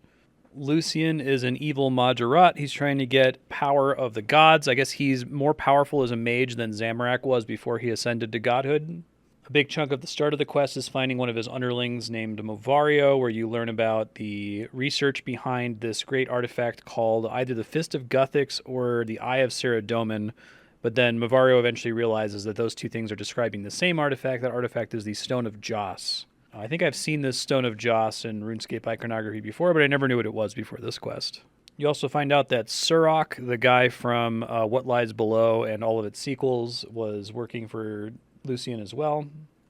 Speaker 1: Lucian is an evil Majorat. He's trying to get power of the gods. I guess he's more powerful as a mage than Zamorak was before he ascended to godhood. A big chunk of the start of the quest is finding one of his underlings named Movario, where you learn about the research behind this great artifact called either the Fist of Guthix or the Eye of Saradomin. But then Movario eventually realizes that those two things are describing the same artifact. That artifact is the Stone of Joss. I think I've seen this Stone of Joss in RuneScape iconography before, but I never knew what it was before this quest. You also find out that Surok, the guy from What Lies Below and all of its sequels, was working for Lucian as well.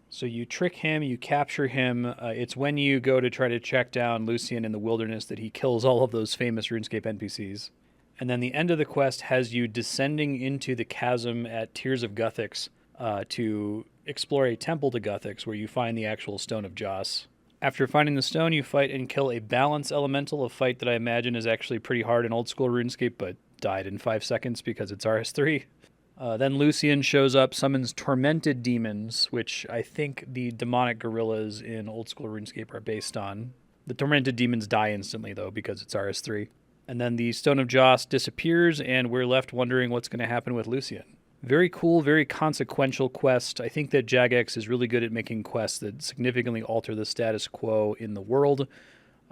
Speaker 1: So you trick him, you capture him. It's when you go to try to track down Lucian in the wilderness that he kills all of those famous RuneScape NPCs. And then the end of the quest has you descending into the chasm at Tears of Guthix to explore a temple to Guthix where you find the actual Stone of Joss. After finding the stone, you fight and kill a balance elemental, a fight that I imagine is actually pretty hard in old school RuneScape, but died in 5 seconds because it's RS3. Then Lucian shows up, summons tormented demons, which I think the demonic gorillas in old school RuneScape are based on. The tormented demons die instantly, though, because it's RS3. And then the Stone of Joss disappears, and we're left wondering what's going to happen with Lucian. Very cool, very consequential quest. I think that Jagex is really good at making quests that significantly alter the status quo in the world.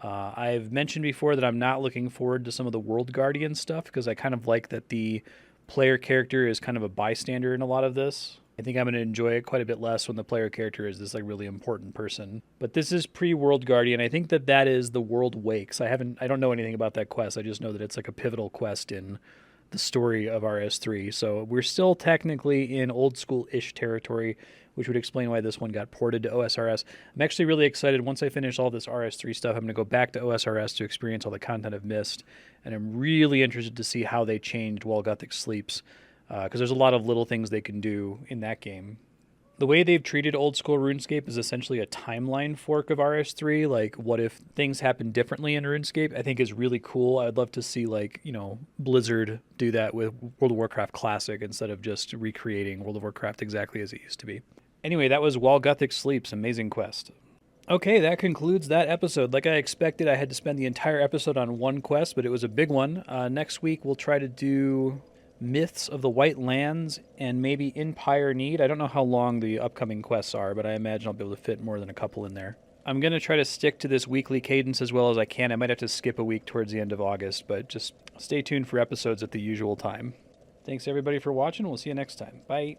Speaker 1: I've mentioned before that I'm not looking forward to some of the World Guardian stuff, because I kind of like that the player character is kind of a bystander in a lot of this. I think I'm going to enjoy it quite a bit less when the player character is this really important person. But this is pre-World Guardian. I think that is the World Wakes. I don't know anything about that quest. I just know that it's a pivotal quest in the story of RS3. So we're still technically in old school-ish territory, which would explain why this one got ported to OSRS. I'm actually really excited. Once I finish all this RS3 stuff, I'm going to go back to OSRS to experience all the content I've missed. And I'm really interested to see how they changed while Guthix Sleeps, because there's a lot of little things they can do in that game. The way they've treated old school RuneScape is essentially a timeline fork of RS3. What if things happen differently in RuneScape? I think is really cool. I'd love to see Blizzard do that with World of Warcraft Classic instead of just recreating World of Warcraft exactly as it used to be. Anyway, that was While Guthix Sleeps, amazing quest. Okay, that concludes that episode. Like I expected, I had to spend the entire episode on one quest, but it was a big one. Next week, we'll try to do Myths of the White Lands and maybe Empire Need. I don't know how long the upcoming quests are, but I imagine I'll be able to fit more than a couple in there. I'm going to try to stick to this weekly cadence as well as I can. I might have to skip a week towards the end of August, but just stay tuned for episodes at the usual time. Thanks everybody for watching. We'll see you next time. Bye.